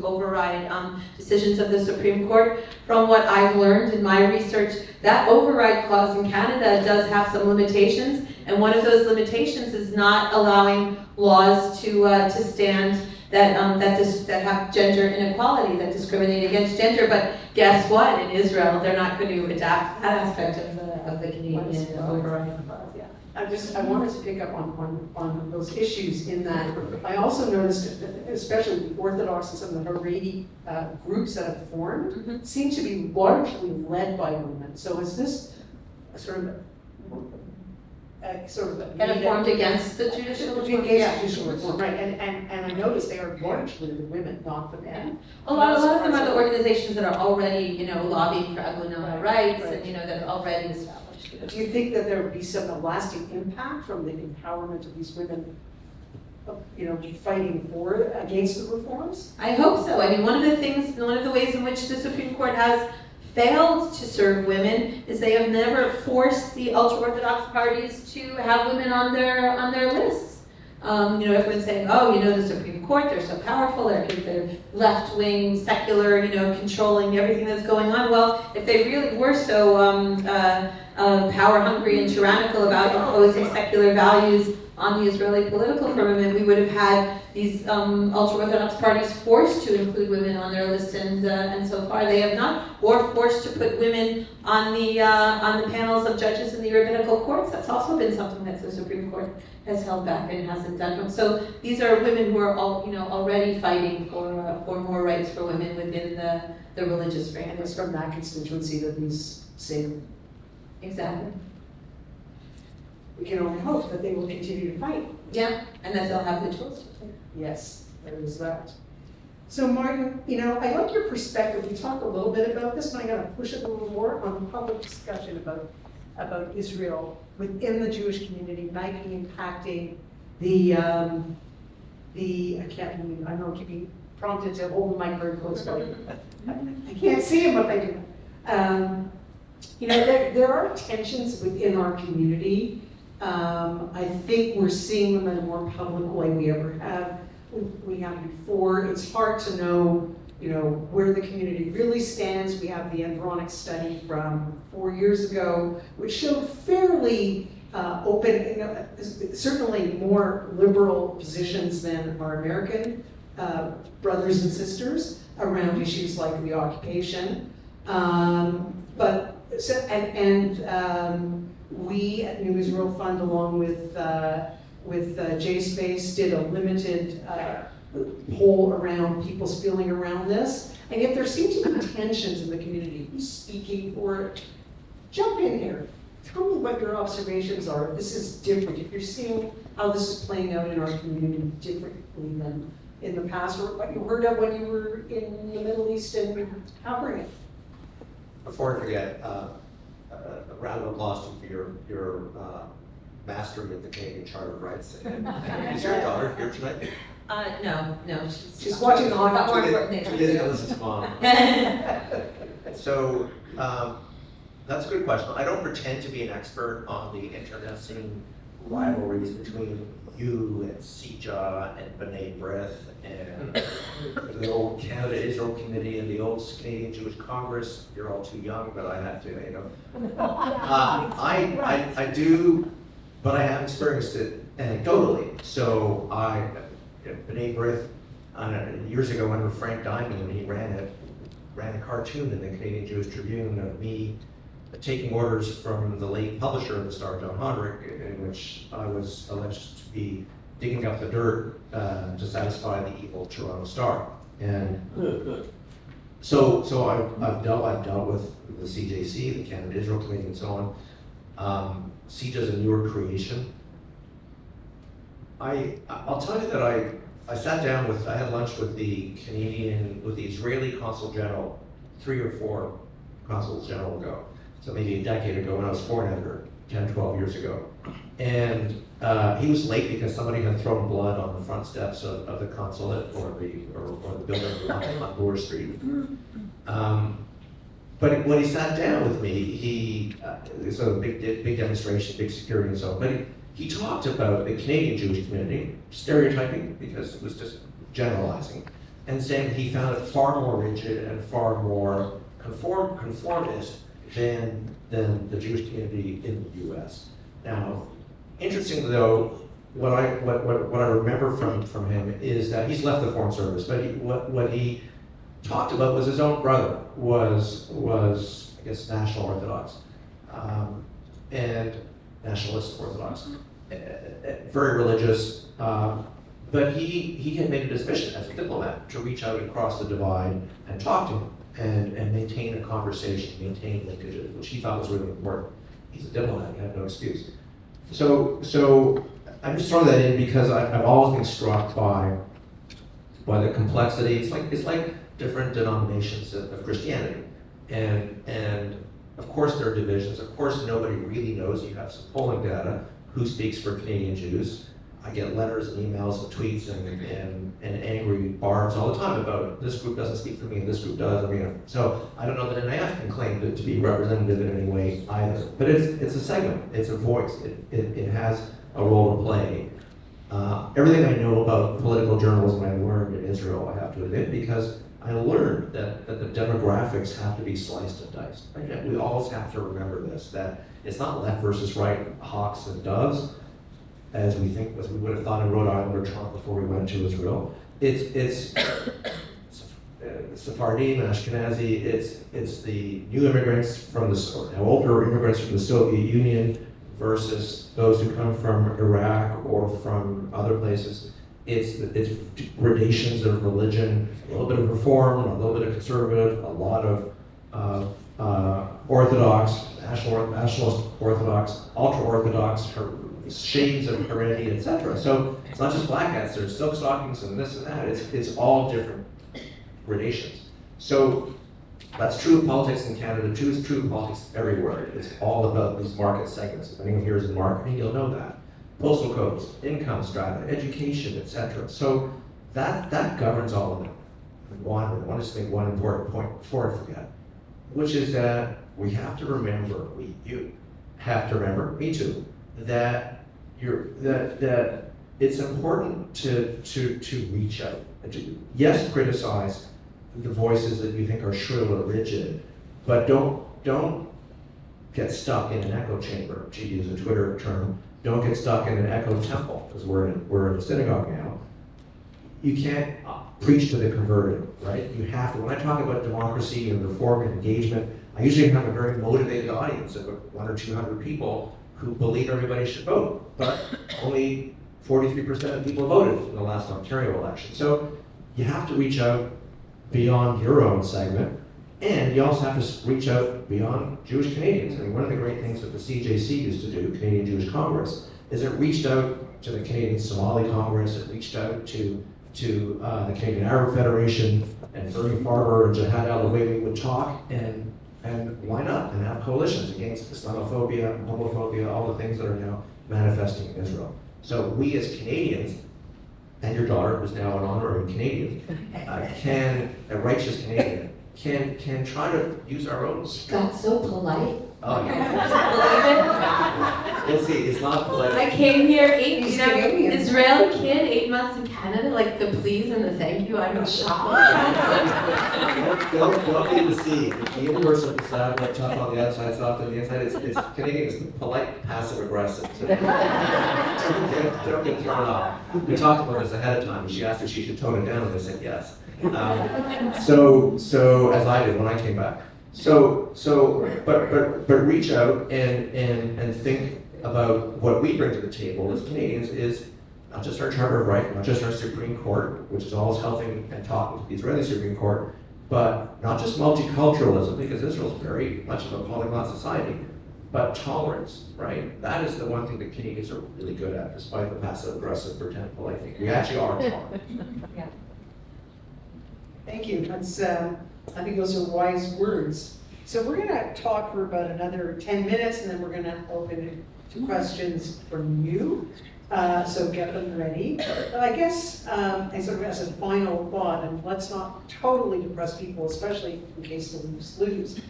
Speaker 3: override decisions of the Supreme Court. From what I've learned in my research, that override clause in Canada does have some limitations, and one of those limitations is not allowing laws to stand that have gender inequality, that discriminate against gender. But guess what? In Israel, they're not going to adapt that aspect of the Canadian override clause. Yeah.
Speaker 2: I wanted to pick up on those issues, in that I also noticed, especially the Orthodox and some of the Haredi groups that have formed, seem to be largely led by women. So is this sort of
Speaker 3: kind of formed against the judicial
Speaker 2: reform, right? And I noticed they are largely the women, not the men.
Speaker 3: A lot of them are the organizations that are already, lobbying for Agunah rights, and that are already established.
Speaker 2: Do you think that there would be some lasting impact from the empowerment of these women, fighting against the reforms?
Speaker 3: I hope so. I mean, one of the ways in which the Supreme Court has failed to serve women is they have never forced the ultra-Orthodox parties to have women on their lists. Everyone's saying, the Supreme Court, they're so powerful, they're left-wing, secular, controlling everything that's going on. Well, if they really were so power-hungry and tyrannical about imposing secular values on the Israeli political firmament, we would have had these ultra-Orthodox parties forced to include women on their list, and so far they have not, or forced to put women on the panels of judges in the rabbinical courts. That's also been something that the Supreme Court has held back and hasn't done. So these are women who are already fighting for more rights for women within the religious
Speaker 2: And
Speaker 3: framework.
Speaker 2: it's from that constituency that these say,
Speaker 3: Exactly.
Speaker 2: we can only hope that they will continue to fight.
Speaker 3: Yeah, and that they'll have the tools.
Speaker 2: Yes, there is that. So Martin, I like your perspective. We talked a little bit about this, but I'm gonna push it a little more on public discussion about Israel within the Jewish community might be impacting I keep being prompted to hold the mic very close, but I can't see him if I do. There are tensions within our community. I think we're seeing them in a more public way we ever have. We have before. It's hard to know, where the community really stands. We have the Andronic study from 4 years ago, which showed fairly open, certainly more liberal positions than our American brothers and sisters around issues like the occupation. We at New Israel Fund, along with JSpace, did a limited poll around people's feeling around this, and yet there seem to be tensions in the community. Who's speaking for it? Jump in here. Tell me what your observations are. If this is different, if you're seeing how this is playing out in our community differently than in the past, or what you heard of when you were in the Middle East and covering it.
Speaker 4: Before I forget, a round of applause for your mastery of the Canadian Charter of Rights. Is your daughter here tonight?
Speaker 3: No.
Speaker 2: She's watching the
Speaker 3: got more
Speaker 2: hockey.
Speaker 3: important
Speaker 4: Too
Speaker 3: things.
Speaker 4: busy to listen to mom. So, that's a good question. I don't pretend to be an expert on the internecine rivalries between you and CJA and B'nai B'rith and the old Canada-Israel Committee and the old Canadian Jewish Congress. You're all too young, but I have to, I do, but I have experienced it anecdotally. So B'nai B'rith, years ago under Frank Diamond, when he ran a cartoon in the Canadian Jewish Tribune of me taking orders from the late publisher of the Star, John Hodrick, in which I was alleged to be digging up the dirt to satisfy the evil Toronto Star. And so I've dealt with the CJC, the Canada-Israel Committee, and so on. CJA is a newer creation. I'll tell you that I sat down I had lunch with the Israeli Consul General 3 or 4 consuls general ago. So maybe a decade ago when I was foreign editor, 10, 12 years ago. And he was late because somebody had thrown blood on the front steps of the consulate or the building on Bloor Street. But when he sat down with me, there's a big demonstration, big security and so on, but he talked about the Canadian Jewish community, stereotyping because it was just generalizing, and saying he found it far more rigid and far more conformist than the Jewish community in the U.S. Now, interestingly though, what I remember from him is that he's left the Foreign Service, but what he talked about was his own brother was I guess National Orthodox and Nationalist Orthodox, very religious, but he had made it his mission as a diplomat to reach out across the divide and talk to him. And maintain a conversation, maintain linkages, which he thought was really important. He's a diplomat, he had no excuse. So I'm just throwing that in because I've always been struck by the complexity. It's like different denominations of Christianity. And of course there are divisions. Of course nobody really knows. You have some polling data. Who speaks for Canadian Jews? I get letters and emails and tweets and angry barbs all the time about this group doesn't speak for me and this group does. So I don't know that NIF can claim to be representative in any way either. But it's a segment, it's a voice, it has a role to play. everything I know about political journalism I learned in Israel, I have to admit, because I learned that the demographics have to be sliced and diced. Right? We always have to remember this, that it's not left versus right, hawks and doves, as we would have thought in Rhode Island or Toronto before we went to Israel. It's Sephardim and Ashkenazi, it's the new immigrants from the older immigrants from the Soviet Union versus those who come from Iraq or from other places. It's gradations of religion, a little bit of reform, a little bit of conservative, a lot of Orthodox, nationalist Orthodox, ultra-Orthodox, shades of heredity, etc. So it's not just black hats, there's silk stockings and this and that. It's all different gradations. So that's true of politics in Canada too, it's true of politics everywhere. It's all about these market segments. If anyone here is in marketing, you'll know that. Postal codes, income strata, education, etc. So that governs all of it. I want to just make one important point before I forget, which is that we have to remember, you have to remember, me too, that it's important to reach out and to, yes, criticize the voices that you think are shrill or rigid, but don't get stuck in an echo chamber, to use a Twitter term. Don't get stuck in an echo temple, because we're in a synagogue now. You can't preach to the converted, right? You have to. When I talk about democracy and reform and engagement, I usually have a very motivated audience of 100 or 200 people who believe everybody should vote, but only 43% of people voted in the last Ontario election. So you have to reach out beyond your own segment, and you also have to reach out beyond Jewish Canadians. I mean, one of the great things that the CJC used to do, Canadian Jewish Congress, is it reached out to the Canadian Somali Congress, it reached out to the Canadian Arab Federation, and Bernie Farber and Jihad al-Awaiwi would talk and line up and have coalitions against Islamophobia, homophobia, all the things that are now manifesting in Israel. So we as Canadians, and your daughter, who's now an honorary Canadian, a righteous Canadian, can try to use our own.
Speaker 3: She got so polite.
Speaker 4: Oh, yeah. You'll see, it's not polite.
Speaker 3: I came here
Speaker 2: He's Canadian.
Speaker 3: Israeli kid, 8 months in Canada, like the please and the thank you, I'm in shock.
Speaker 4: Don't be deceived. The universal facade, like tough on the outside, soft on the inside, it's Canadian, it's polite, passive aggressive. So don't get thrown off. We talked about this ahead of time. She asked if she should tone it down, and I said yes. So as I did when I came back. But reach out and think about what we bring to the table as Canadians is not just our Charter of Rights, not just our Supreme Court, which is always helping and talking to the Israeli Supreme Court, but not just multiculturalism, because Israel is very much of a polyglot society, but tolerance, right? That is the one thing that Canadians are really good at, despite the passive-aggressive pretend polite thing. We actually are tolerant.
Speaker 3: Yeah.
Speaker 2: Thank you. That's, I think those are wise words. So we're gonna talk for about another 10 minutes, and then we're gonna open it to questions from you. So get them ready. But I guess, as a final thought, and let's not totally depress people, especially in case the Leafs lose.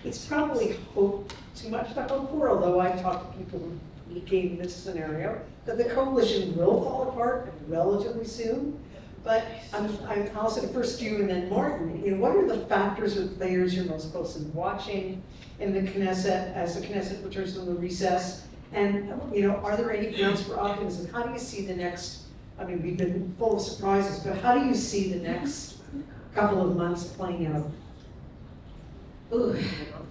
Speaker 2: It's probably too much to hope for, although I've talked to people who gave this scenario, that the coalition will fall apart relatively soon. But I'm Allison, first you and then Martin. You know, what are the factors or players you're most closely watching in the Knesset as the Knesset returns from the recess? And you know, are there any grounds for optimism? How do you see the next? I mean, we've been full of surprises, but how do you see the next couple of months playing out?
Speaker 3: Ooh,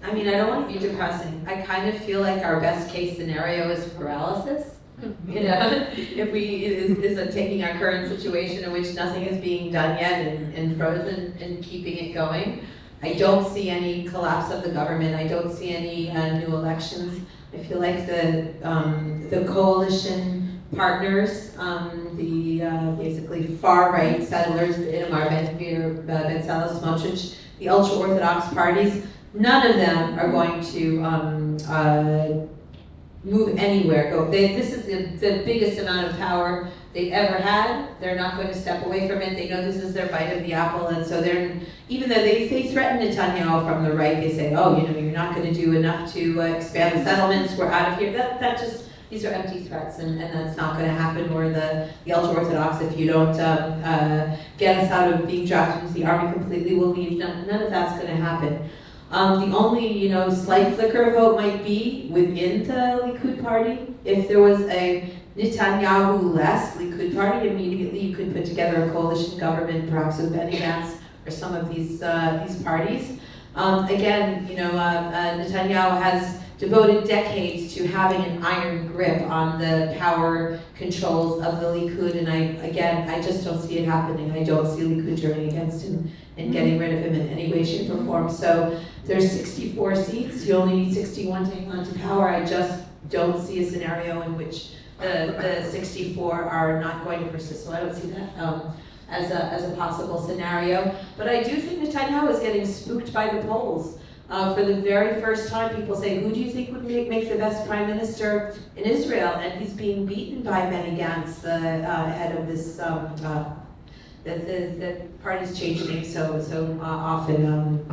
Speaker 3: I mean, I don't want to be depressing. I kind of feel like our best case scenario is paralysis. You know, if we is taking our current situation in which nothing is being done yet and frozen and keeping it going. I don't see any collapse of the government. I don't see any new elections. I feel like the coalition partners, the basically far-right settlers, the Itamar Ben-Gvir, Bezalel Smotrich, the ultra-Orthodox parties, none of them are going to move anywhere. This is the biggest amount of power they've ever had. They're not going to step away from it. They know this is their bite of the apple, and so even though they threaten Netanyahu from the right, they say, oh, you know, you're not going to do enough to expand the settlements. We're out of here. That just these are empty threats, and that's not going to happen. Or the ultra-Orthodox, if you don't get us out of being drafted into the army completely, will leave. None of that's going to happen. The only, slight flicker of hope might be within the Likud party. If there was a Netanyahu-less Likud party, immediately you could put together a coalition government, perhaps with Benny Gantz or some of these parties. Again, Netanyahu has devoted decades to having an iron grip on the power controls of the Likud, and I just don't see it happening. I don't see Likud turning against him and getting rid of him in any way, shape, or form. So there's 64 seats. You only need 61 to hang on to power. I just don't see a scenario in which the 64 are not going to persist. So I don't see that as a possible scenario. But I do think Netanyahu is getting spooked by the polls. For the very first time, people say, who do you think would make the best prime minister in Israel? And he's being beaten by Benny Gantz, the head of this, the party's changed names so often.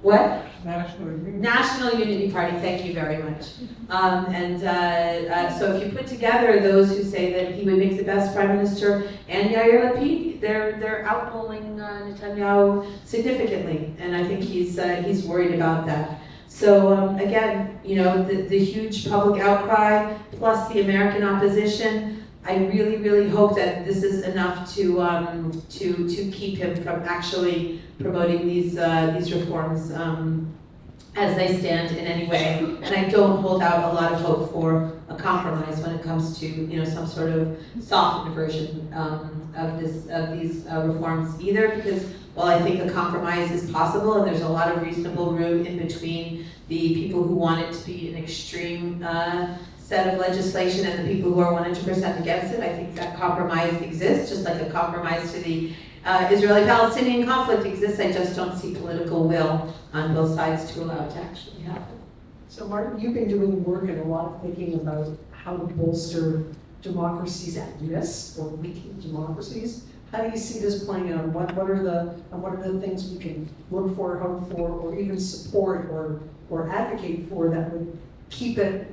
Speaker 3: What? National Unity Party, thank you very much. So if you put together those who say that he would make the best prime minister and Yair Lapid, they're outpolling Netanyahu significantly, and I think he's worried about that. So again, the huge public outcry plus the American opposition, I really, really hope that this is enough to keep him from actually promoting these reforms as they stand in any way. And I don't hold out a lot of hope for a compromise when it comes to some sort of softened version of these reforms either, because while I think a compromise is possible and there's a lot of reasonable room in between the people who want it to be an extreme set of legislation and the people who are 100% against it, I think that compromise exists, just like a compromise to the Israeli-Palestinian conflict exists. I just don't see political will on both sides to allow it to actually happen.
Speaker 2: So Martin, you've been doing work and a lot of thinking about how to bolster democracies at risk or weaken democracies. How do you see this playing out? What are the things we can look for, hope for, or even support or advocate for that would keep it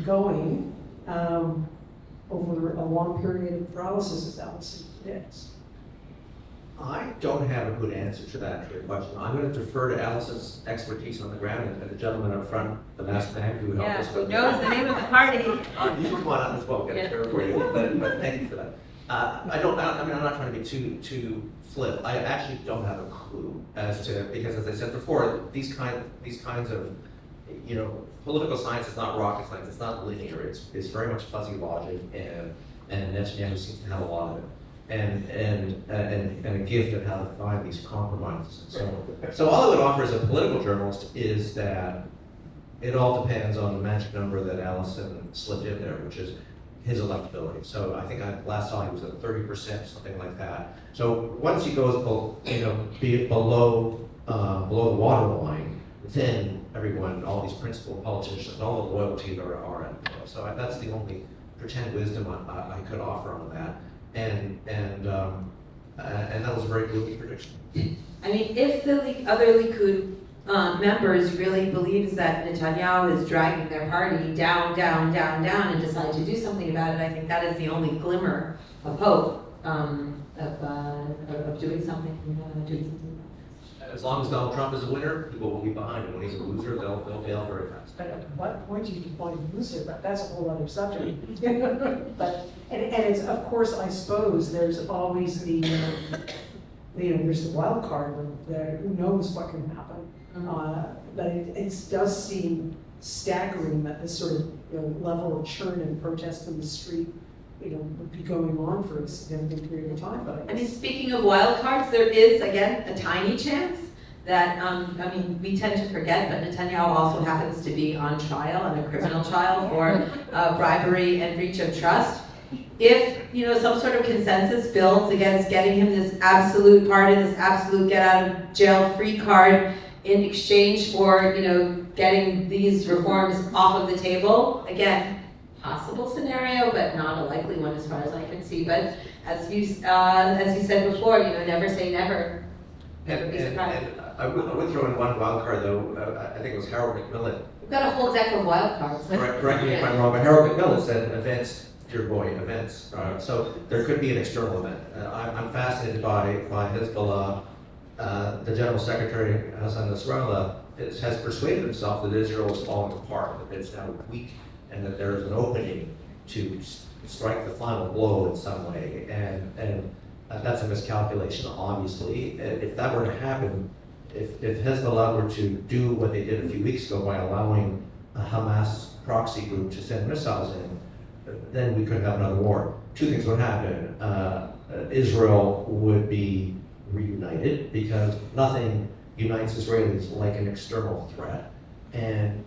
Speaker 2: going over a long period of paralysis, as Allison predicts?
Speaker 4: I don't have a good answer to that question. I'm going to defer to Allison's expertise on the ground and the gentleman up front, the masked man who helped us.
Speaker 3: Who knows the name of the party.
Speaker 4: You can come on out as well, get a chair for you, but thank you for that. I'm not trying to be too flip. I actually don't have a clue because as I said before, these kinds of, political science is not rocket science. It's not linear. It's very much fuzzy logic, and Netanyahu seems to have a lot of it, and a gift of how to find these compromises. So all I would offer as a political journalist is that it all depends on the magic number that Allison slipped in there, which is his electability. So I think I last saw he was at 30%, something like that. So once he goes, below the waterline, then everyone, all these principal politicians, all the loyalties are at play. So that's the only pretend wisdom I could offer on that. And that was a very gloomy prediction.
Speaker 3: I mean, if the other Likud members really believes that Netanyahu is dragging their party down, and decide to do something about it, I think that is the only glimmer of hope of doing something.
Speaker 4: As long as Donald Trump is a winner, people will be behind him. When he's a loser, they'll fail very fast.
Speaker 2: But at what point do you define loser? But that's a whole other subject. But and it's, of course, I suppose there's always the there's the wild card where who knows what can happen. But it does seem staggering that this sort of level of churn and protest in the street would be going on for a significant period of time. But
Speaker 3: I mean, speaking of wild cards, there is, again, a tiny chance that, we tend to forget, but Netanyahu also happens to be on trial, on a criminal trial for bribery and breach of trust. If, some sort of consensus builds against getting him this absolute pardon, this absolute get out of jail free card in exchange for, getting these reforms off of the table, again, possible scenario, but not a likely one as far as I can see. But as you said before, never say never.
Speaker 4: And I would throw in one wild card though, I think it was Harold McMillan.
Speaker 3: We've got a whole deck of wild cards.
Speaker 4: Correct me if I'm wrong, but Harold McMillan said events, dear boy, events. So there could be an external event. I'm fascinated by Hezbollah. The General Secretary, Hassan Nasrallah, has persuaded himself that Israel is falling apart, that it's now weak, and that there is an opening to strike the final blow in some way. And that's a miscalculation, obviously. If that were to happen, if Hezbollah were to do what they did a few weeks ago by allowing a Hamas proxy group to send missiles in, then we could have another war. Two things would happen. Israel would be reunited because nothing unites Israelis like an external threat. And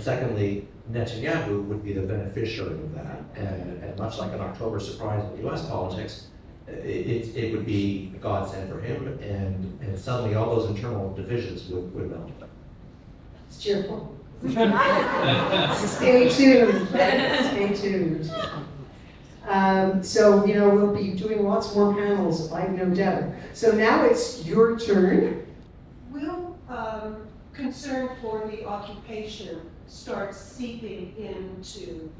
Speaker 4: secondly, Netanyahu would be the beneficiary of that. And much like an October surprise in US politics, it would be a godsend for him, and suddenly all those internal divisions would melt.
Speaker 2: It's cheerful. Stay tuned, stay tuned. So, we'll be doing lots more panels, I have no doubt. So now it's your turn.
Speaker 5: Will concern for the occupation start seeping into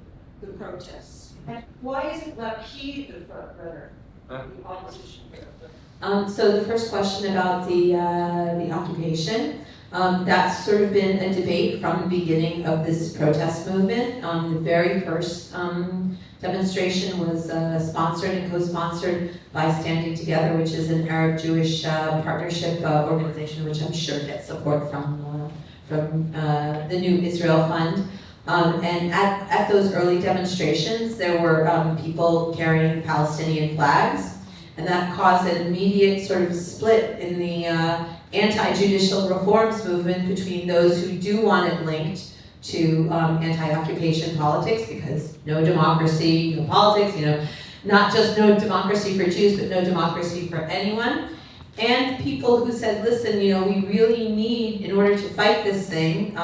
Speaker 5: the protests? And why isn't Lapid the front runner, the opposition?
Speaker 3: So the first question about the occupation, that's sort of been a debate from the beginning of this protest movement. The very first demonstration was sponsored and co-sponsored by Standing Together, which is an Arab-Jewish partnership organization, which I'm sure gets support from the New Israel Fund. And at those early demonstrations, there were people carrying Palestinian flags, and that caused an immediate sort of split in the anti-judicial reforms movement between those who do want it linked to anti-occupation politics, because no democracy, no politics, not just no democracy for Jews, but no democracy for anyone. And people who said, listen, we really need, in order to fight this thing,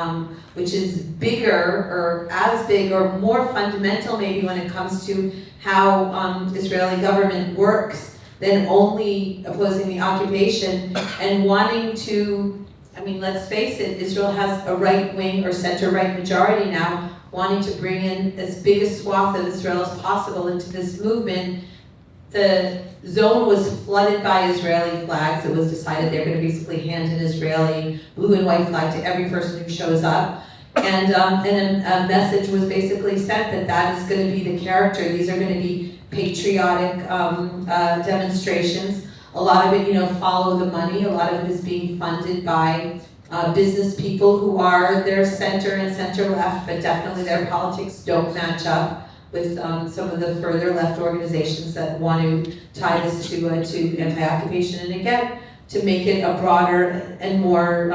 Speaker 3: which is bigger or as big or more fundamental maybe when it comes to how Israeli government works than only opposing the occupation and wanting to, let's face it, Israel has a right-wing or center-right majority now, wanting to bring in as big a swath of Israel as possible into this movement. The zone was flooded by Israeli flags. It was decided they're going to basically hand an Israeli blue and white flag to every person who shows up. And a message was basically sent that is going to be the character. These are going to be patriotic demonstrations. A lot of it, follow the money. A lot of it is being funded by business people who are their center and center left, but definitely their politics don't match up with some of the further left organizations that want to tie this to anti-occupation, and again, to make it a broader and more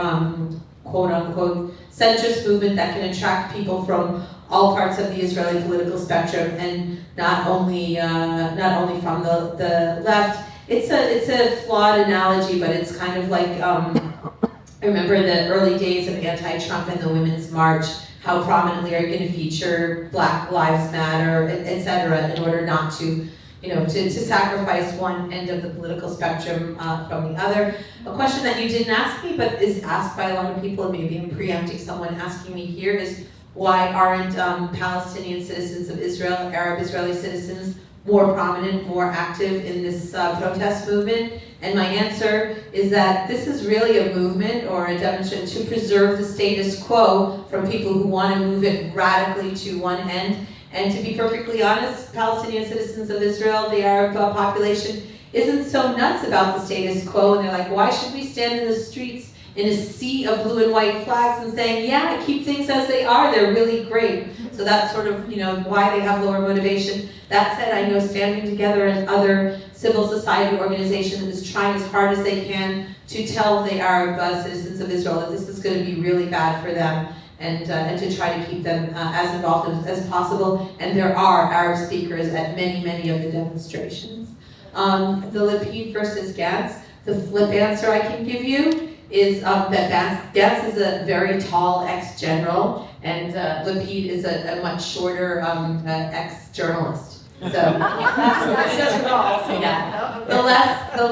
Speaker 3: quote-unquote centrist movement that can attract people from all parts of the Israeli political spectrum, and not only from the left. It's a flawed analogy, but it's kind of like I remember the early days of anti-Trump and the Women's March. How prominently are you going to feature Black Lives Matter, et cetera, in order not to, to sacrifice one end of the political spectrum from the other. A question that you didn't ask me, but is asked by a lot of people, and maybe I'm preempting someone asking me here, is why aren't Palestinian citizens of Israel, Arab Israeli citizens, more prominent, more active in this protest movement? And my answer is that this is really a movement or a demonstration to preserve the status quo from people who want to move it radically to one end. And to be perfectly honest, Palestinian citizens of Israel, the Arab population, isn't so nuts about the status quo, and they're like, why should we stand in the streets in a sea of blue and white flags and saying, yeah, keep things as they are, they're really great. So that's sort of, why they have lower motivation. That said, I know Standing Together and other civil society organizations is trying as hard as they can to tell the Arab citizens of Israel that this is going to be really bad for them, and to try to keep them as involved as possible. And there are Arab speakers at many of the demonstrations. The Lapid versus Gantz, the flip answer I can give you is that Gantz is a very tall ex-general, and Lapid is a much shorter ex-journalist. So
Speaker 2: That says it all.
Speaker 3: yeah. The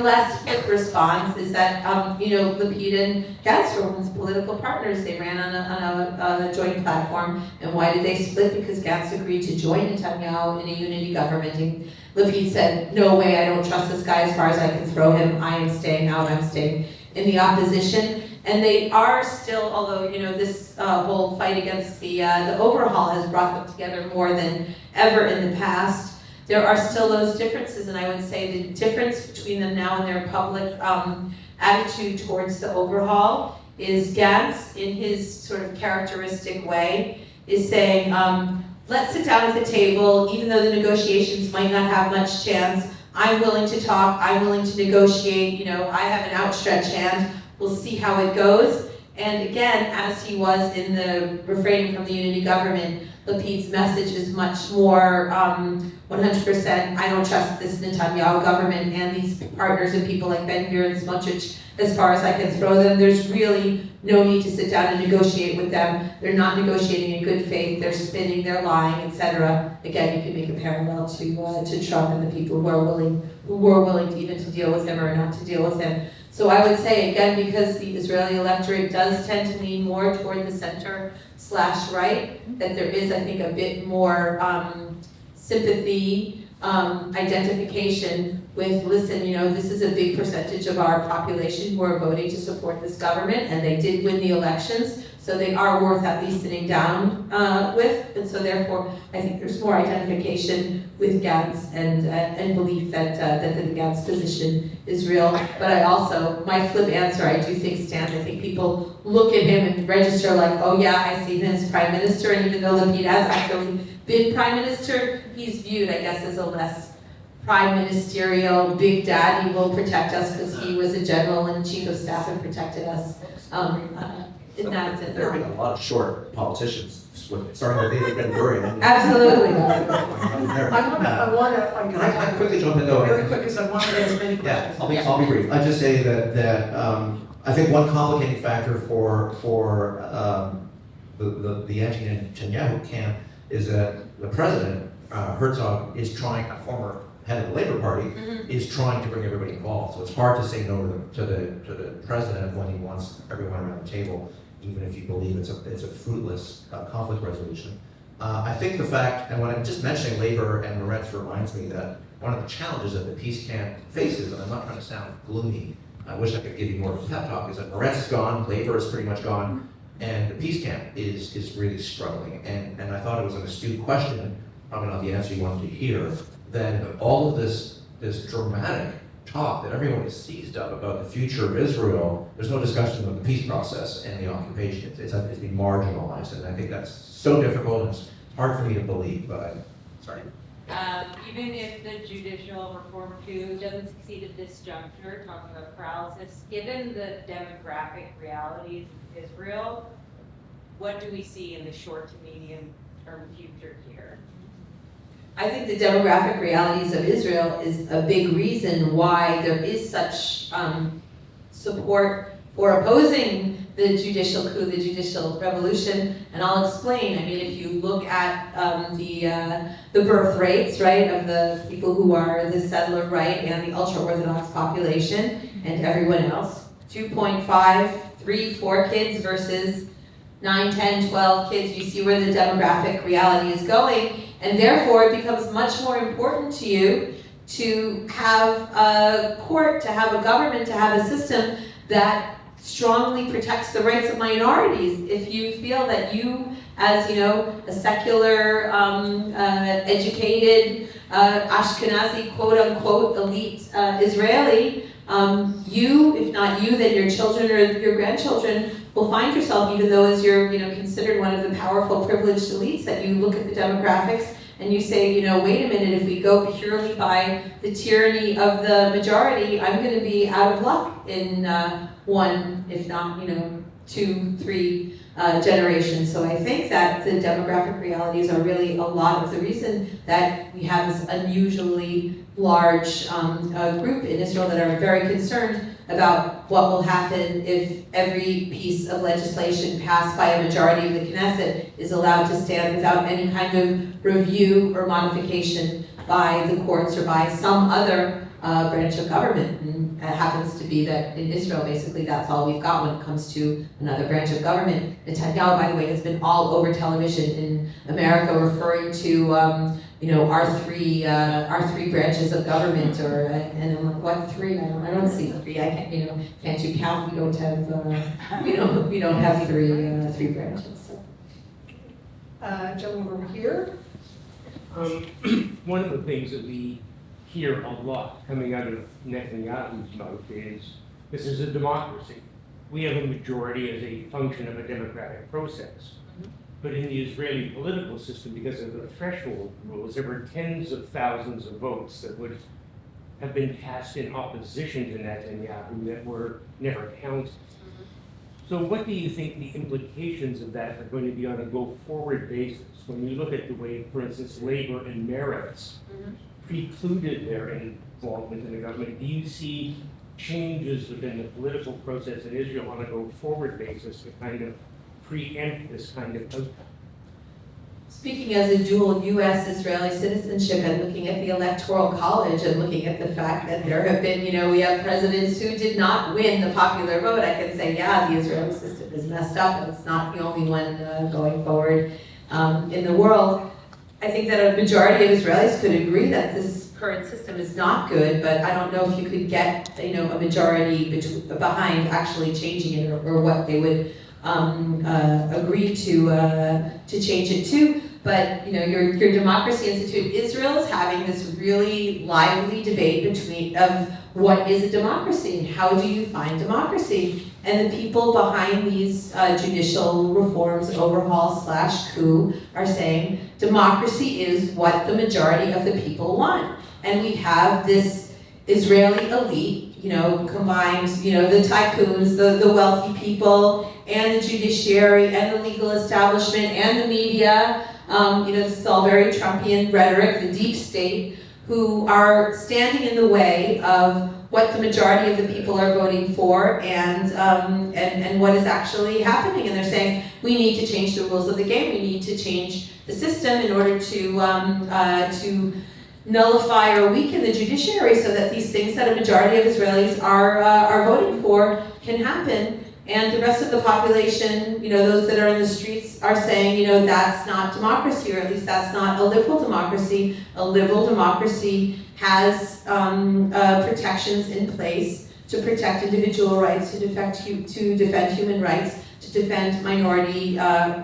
Speaker 3: less flip response is that Lapid and Gantz were once political partners. They ran on a joint platform. And why did they split? Because Gantz agreed to join Netanyahu in a unity government. And Lapid said, "No way, I don't trust this guy as far as I can throw him. I am staying out. I'm staying in the opposition." And they are still, although this whole fight against the overhaul has brought them together more than ever in the past. There are still those differences, and I would say the difference between them now and their public attitude towards the overhaul is Gantz, in his sort of characteristic way, is saying, let's sit down at the table, even though the negotiations might not have much chance. I'm willing to talk, I'm willing to negotiate, I have an outstretched hand, we'll see how it goes. And again, as he was in the refraining from the unity government, Lapid's message is much more 100%, I don't trust this Netanyahu government and these partners and people like Ben-Gvir and Smotrich as far as I can throw them. There's really no need to sit down and negotiate with them. They're not negotiating in good faith, they're spinning, they're lying, etc. Again, you can make a parallel to Trump and the people who were willing to even to deal with him or not to deal with him. So I would say, again, because the Israeli electorate does tend to lean more toward the center/right, that there is, I think, a bit more sympathy, identification with, listen, this is a big percentage of our population who are voting to support this government, and they did win the elections, so they are worth at least sitting down with, and so therefore, I think there's more identification with Gantz and belief that the Gantz position is real. But I also, my flip answer, I do think stands. I think people look at him and register like, oh yeah, I see him as prime minister, and even though Lapid has actually been prime minister, he's viewed, I guess, as a less prime ministerial big dad. He will protect us because he was a general and chief of staff and protected us. In that sense.
Speaker 4: There have been a lot of short politicians, starting with David Ben-Gurion.
Speaker 3: Absolutely.
Speaker 2: I want to.
Speaker 4: Can I quickly jump in though?
Speaker 2: Very quick, because I want to ask as many questions.
Speaker 4: I'll be brief. I just say that I think one complicating factor for the anti-Netanyahu camp is that the president, Herzog, is trying, a former head of the Labor Party, is trying to bring everybody involved. So it's hard to say no to the president when he wants everyone around the table, even if you believe it's a fruitless conflict resolution. I think the fact, and when I'm just mentioning labor and Moretz reminds me that one of the challenges that the peace camp faces, and I'm not trying to sound gloomy, I wish I could give you more of a pep talk, is that Moretz is gone, labor is pretty much gone, and the peace camp is really struggling. And I thought it was an astute question, probably not the answer you wanted to hear, that all of this dramatic talk that everyone is seized of about the future of Israel, there's no discussion about the peace process and the occupation. It's been marginalized, and I think that's so difficult, and it's hard for me to believe, but sorry.
Speaker 6: Even if the judicial reform coup doesn't succeed at this juncture, talking about paralysis, given the demographic realities of Israel, what do we see in the short to medium term future here?
Speaker 3: I think the demographic realities of Israel is a big reason why there is such support for opposing the judicial coup, the judicial revolution, and I'll explain. I mean, if you look at the birth rates, right, of the people who are the settler right and the ultra-Orthodox population and everyone else, 2.5, 3, 4 kids versus 9, 10, 12 kids, you see where the demographic reality is going, and therefore it becomes much more important to you to have a court, to have a government, to have a system that strongly protects the rights of minorities. If you feel that you, as a secular, educated, Ashkenazi, quote unquote, elite Israeli, you, if not you, then your children or your grandchildren will find yourself, even though as you're considered one of the powerful privileged elites, that you look at the demographics and you say, wait a minute, if we go purely by the tyranny of the majority, I'm going to be out of luck in one, if not, 2, 3 generations. So I think that the demographic realities are really a lot of the reason that we have this unusually large group in Israel that are very concerned about what will happen if every piece of legislation passed by a majority of the Knesset is allowed to stand without any kind of review or modification by the courts or by some other branch of government. And it happens to be that in Israel, basically, that's all we've got when it comes to another branch of government. Netanyahu, by the way, has been all over television in America referring to our three branches of government, and I'm like, what three? I don't see three. I can't, can't you count? We don't have, we don't have three branches. So.
Speaker 2: Gentleman over here.
Speaker 7: One of the things that we hear a lot coming out of Netanyahu's mouth is, this is a democracy. We have a majority as a function of a democratic process. But in the Israeli political system, because of the threshold rules, there were tens of thousands of votes that would have been cast in opposition to Netanyahu that were never counted. So what do you think the implications of that are going to be on a go-forward basis? When you look at the way, for instance, labor and merits precluded their involvement in the government, do you see changes within the political process in Israel on a go-forward basis to kind of preempt this kind of outcome?
Speaker 3: Speaking as a dual U.S.-Israeli citizenship and looking at the Electoral College and looking at the fact that there have been, we have presidents who did not win the popular vote, I can say, yeah, the Israeli system is messed up, and it's not the only one going forward in the world. I think that a majority of Israelis could agree that this current system is not good, but I don't know if you could get, a majority behind actually changing it or what they would agree to change it to. But your Democracy Institute, Israel is having this really lively debate of what is a democracy and how do you find democracy. And the people behind these judicial reforms, overhaul / coup, are saying democracy is what the majority of the people want. And we have this Israeli elite, combined, the tycoons, the wealthy people, and the judiciary, and the legal establishment, and the media. This is all very Trumpian rhetoric, the deep state, who are standing in the way of what the majority of the people are voting for and what is actually happening. And they're saying, we need to change the rules of the game, we need to change the system in order to nullify or weaken the judiciary so that these things that a majority of Israelis are voting for can happen. And the rest of the population, those that are in the streets are saying, that's not democracy, or at least that's not a liberal democracy. A liberal democracy has protections in place to protect individual rights, to defend human rights, to defend minority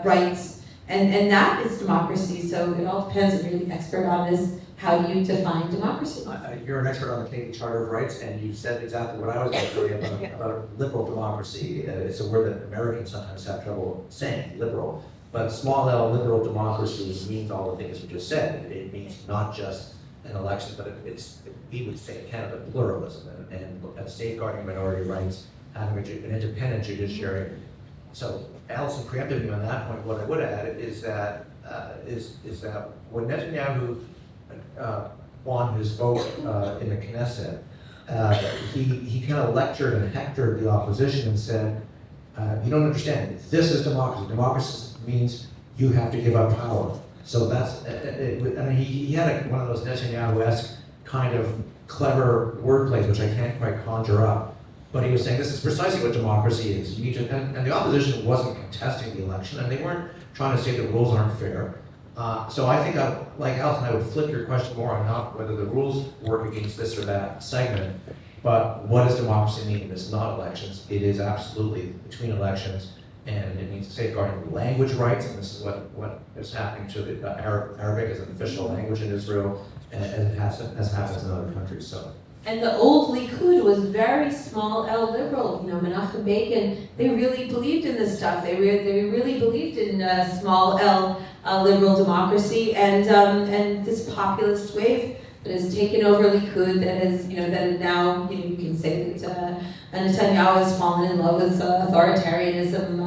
Speaker 3: rights, and that is democracy. So it all depends, I'm really an expert on this. How do you define democracy?
Speaker 4: You're an expert on the Canadian Charter of Rights, and you said exactly what I was going to say about liberal democracy. It's a word that Americans sometimes have trouble saying, liberal. But small L liberal democracy means all the things you just said. It means not just an election, but we would say in Canada, pluralism and safeguarding minority rights, having an independent judiciary. So Allison preempted me on that point. What I would add is that when Netanyahu won his vote in the Knesset, he kind of lectured and hectored the opposition and said, you don't understand, this is democracy. Democracy means you have to give up power. So that's, he had one of those Netanyahu-esque kind of clever wordplays, which I can't quite conjure up. But he was saying this is precisely what democracy is. You need to, and the opposition wasn't contesting the election, and they weren't trying to say the rules aren't fair. So I think, like Allison, I would flip your question more on not whether the rules work against this or that segment, but what does democracy mean? It's not elections. It is absolutely between elections, and it means safeguarding language rights, and this is what is happening to the Arabic as an official language in Israel, and it has happened in other countries. So.
Speaker 3: And the old Likud was very small L liberal. Menachem Begin, they really believed in this stuff. They really believed in small L liberal democracy, and this populist wave that has taken over Likud, that has, that now, you can say that Netanyahu has fallen in love with authoritarianism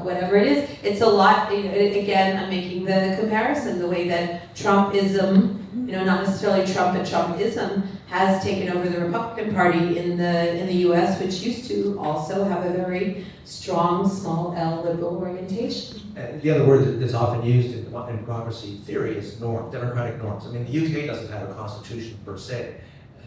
Speaker 3: whatever it is. It's a lot, again, I'm making the comparison, the way that Trumpism, not necessarily Trump, but Trumpism has taken over the Republican Party in the US, which used to also have a very strong, small L liberal orientation.
Speaker 4: The other word that's often used in democracy theory is norm, democratic norms. I mean, the UK doesn't have a constitution per se.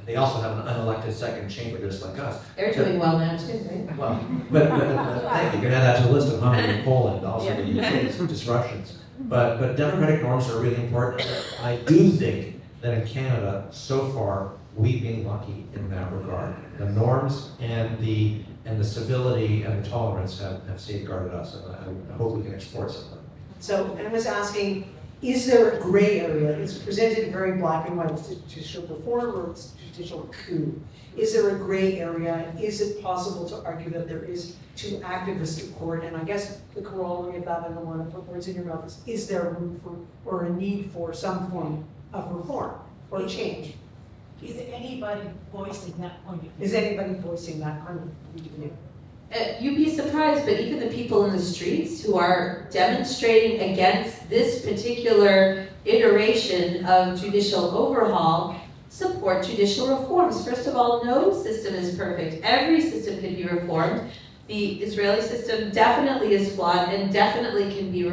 Speaker 4: They also have an unelected second chamber just like us.
Speaker 3: They're doing well now too, right?
Speaker 4: Well, but thank you. You can add that to the list of Hungary and Poland, also the UK's disruptions. But democratic norms are really important. I do think that in Canada, so far, we've been lucky in that regard. The norms and the civility and the tolerance have safeguarded us, and I hope we can export some of them.
Speaker 2: So I was asking, is there a gray area? It's presented very black and white, it's judicial reform or it's judicial coup. Is there a gray area? Is it possible to argue that there is too activist a court? And I guess the corollary of that, I don't want to put words in your mouth, is there room for, or a need for some form of reform or change?
Speaker 8: Is anybody voicing that point of view?
Speaker 2: Is anybody voicing that kind of view?
Speaker 3: You'd be surprised, but even the people in the streets who are demonstrating against this particular iteration of judicial overhaul support judicial reforms. First of all, no system is perfect. Every system can be reformed. The Israeli system definitely is flawed and definitely can be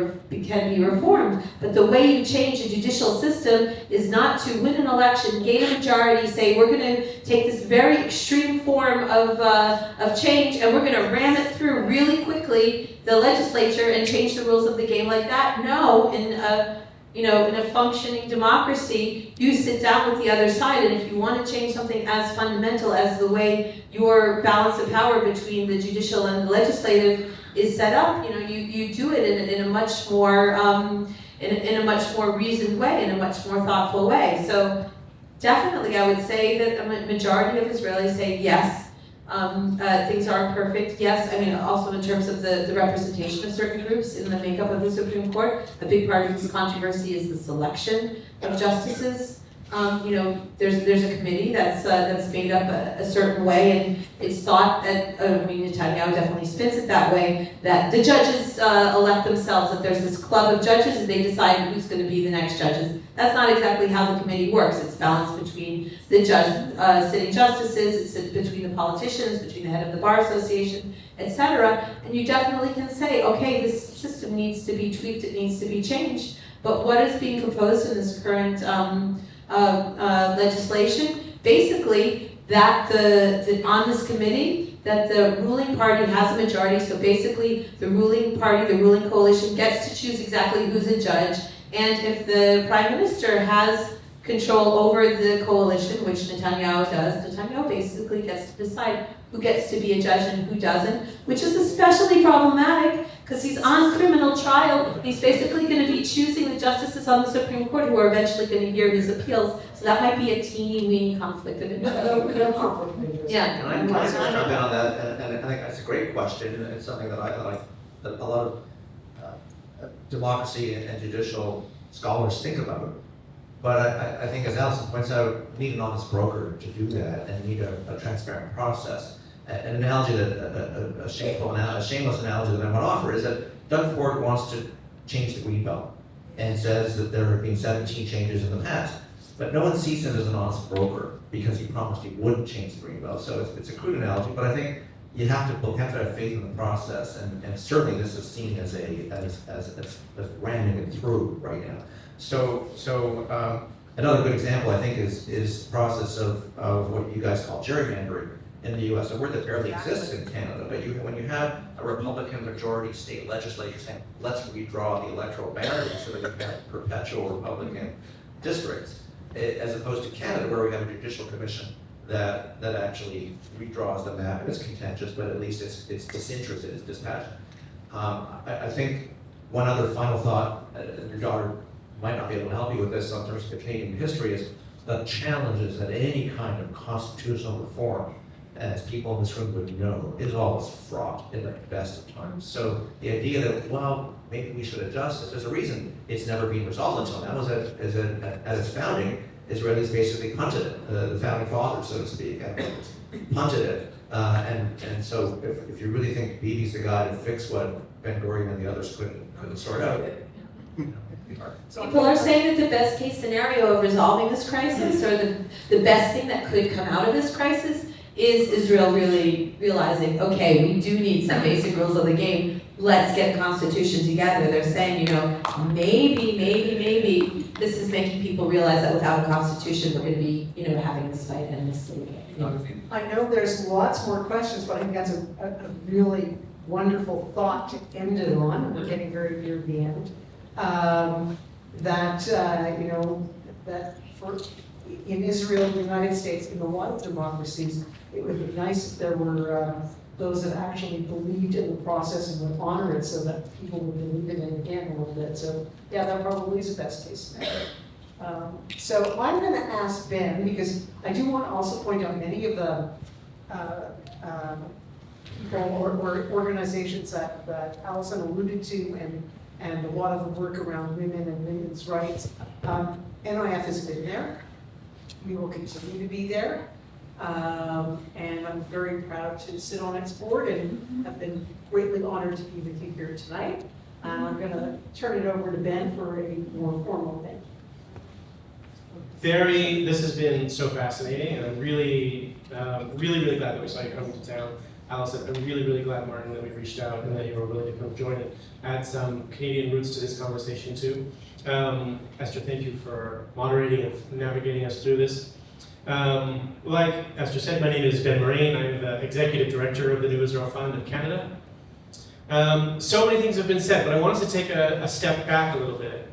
Speaker 3: reformed. But the way you change a judicial system is not to win an election, gain a majority, say we're going to take this very extreme form of change and we're going to ram it through really quickly, the legislature, and change the rules of the game like that. No, in a functioning democracy, you sit down with the other side, and if you want to change something as fundamental as the way your balance of power between the judicial and the legislative is set up, you do it in a much more in a much more reasoned way, in a much more thoughtful way. So definitely, I would say that a majority of Israelis say yes. Things aren't perfect. Yes, I mean, also in terms of the representation of certain groups in the makeup of the Supreme Court, a big part of this controversy is the selection of justices. There's a committee that's made up a certain way, and it's thought that, Netanyahu definitely spins it that way, that the judges elect themselves, that there's this club of judges and they decide who's going to be the next judges. That's not exactly how the committee works. It's balanced between the sitting justices, it's between the politicians, between the head of the Bar Association, etc. And you definitely can say, okay, this system needs to be tweaked, it needs to be changed. But what is being proposed in this current legislation, basically that on this committee, that the ruling party has a majority, so basically the ruling party, the ruling coalition gets to choose exactly who's a judge, and if the prime minister has control over the coalition, which Netanyahu does, Netanyahu basically gets to decide who gets to be a judge and who doesn't, which is especially problematic because he's on criminal trial. He's basically going to be choosing the justices on the Supreme Court who are eventually going to hear his appeals. So that might be a teeny-weeny conflict of interest.
Speaker 2: No conflict of interest.
Speaker 3: Yeah.
Speaker 4: Can I just jump in on that? And I think that's a great question, and it's something that that a lot of democracy and judicial scholars think about. But I think, as Allison points out, we need an honest broker to do that, and need a transparent process. An analogy a shameless analogy that I want to offer is that Doug Ford wants to change the Greenbelt and says that there have been 17 changes in the past. But no one sees him as an honest broker because he promised he wouldn't change the Greenbelt. So it's a crude analogy, but I think you have to have faith in the process, and certainly this is seen as ramming it through right now. So another good example, I think, is the process of what you guys call gerrymandering in the U.S., a word that barely exists in Canada. But when you have a Republican majority state legislature saying, let's redraw the electoral boundaries so that you have perpetual Republican districts, as opposed to Canada, where we have a judicial commission that actually redraws the map, and it's contentious, but at least it's disinterested, it's dispassionate. I think one other final thought, and your daughter might not be able to help you with this in terms of the Canadian history, is the challenges that any kind of constitutional reform, as people in this room would know, is always fraught in the best of times. So the idea that, well, maybe we should adjust this, there's a reason it's never been resolved until now, is at its founding, Israelis basically punted it, the founding fathers, so to speak, punted it. And so if you really think Bibi's the guy to fix what Ben Gurion and the others couldn't sort out.
Speaker 3: People are saying that the best case scenario of resolving this crisis, or the best thing that could come out of this crisis, is Israel really realizing, okay, we do need some basic rules of the game. Let's get a constitution together. They're saying, maybe this is making people realize that without a constitution, we're going to be, having this fight endlessly again.
Speaker 2: I know there's lots more questions, but I think that's a really wonderful thought to end it on. We're getting very near the end. That for in Israel, the United States, in a lot of democracies, it would be nice if there were those that actually believed in the process and would honor it, so that people would believe in it again a little bit. So yeah, that probably is the best case scenario. So I'm going to ask Ben, because I do want to also point out many of the people or organizations that Allison alluded to, and a lot of the work around women and women's rights. NIF has been there. We will continue to be there. And I'm very proud to sit on its board and have been greatly honored to be with you here tonight. I'm going to turn it over to Ben for a more formal thing.
Speaker 9: This has been so fascinating, and I'm really glad that we saw you coming to town. Allison, I'm really glad, Martin, that we reached out and that you were willing to come join it. Add some Canadian roots to this conversation too. Esther, thank you for moderating and navigating us through this. Like Esther said, my name is Ben Moraine. I'm the Executive Director of the New Israel Fund of Canada. So many things have been said, but I wanted to take a step back a little bit.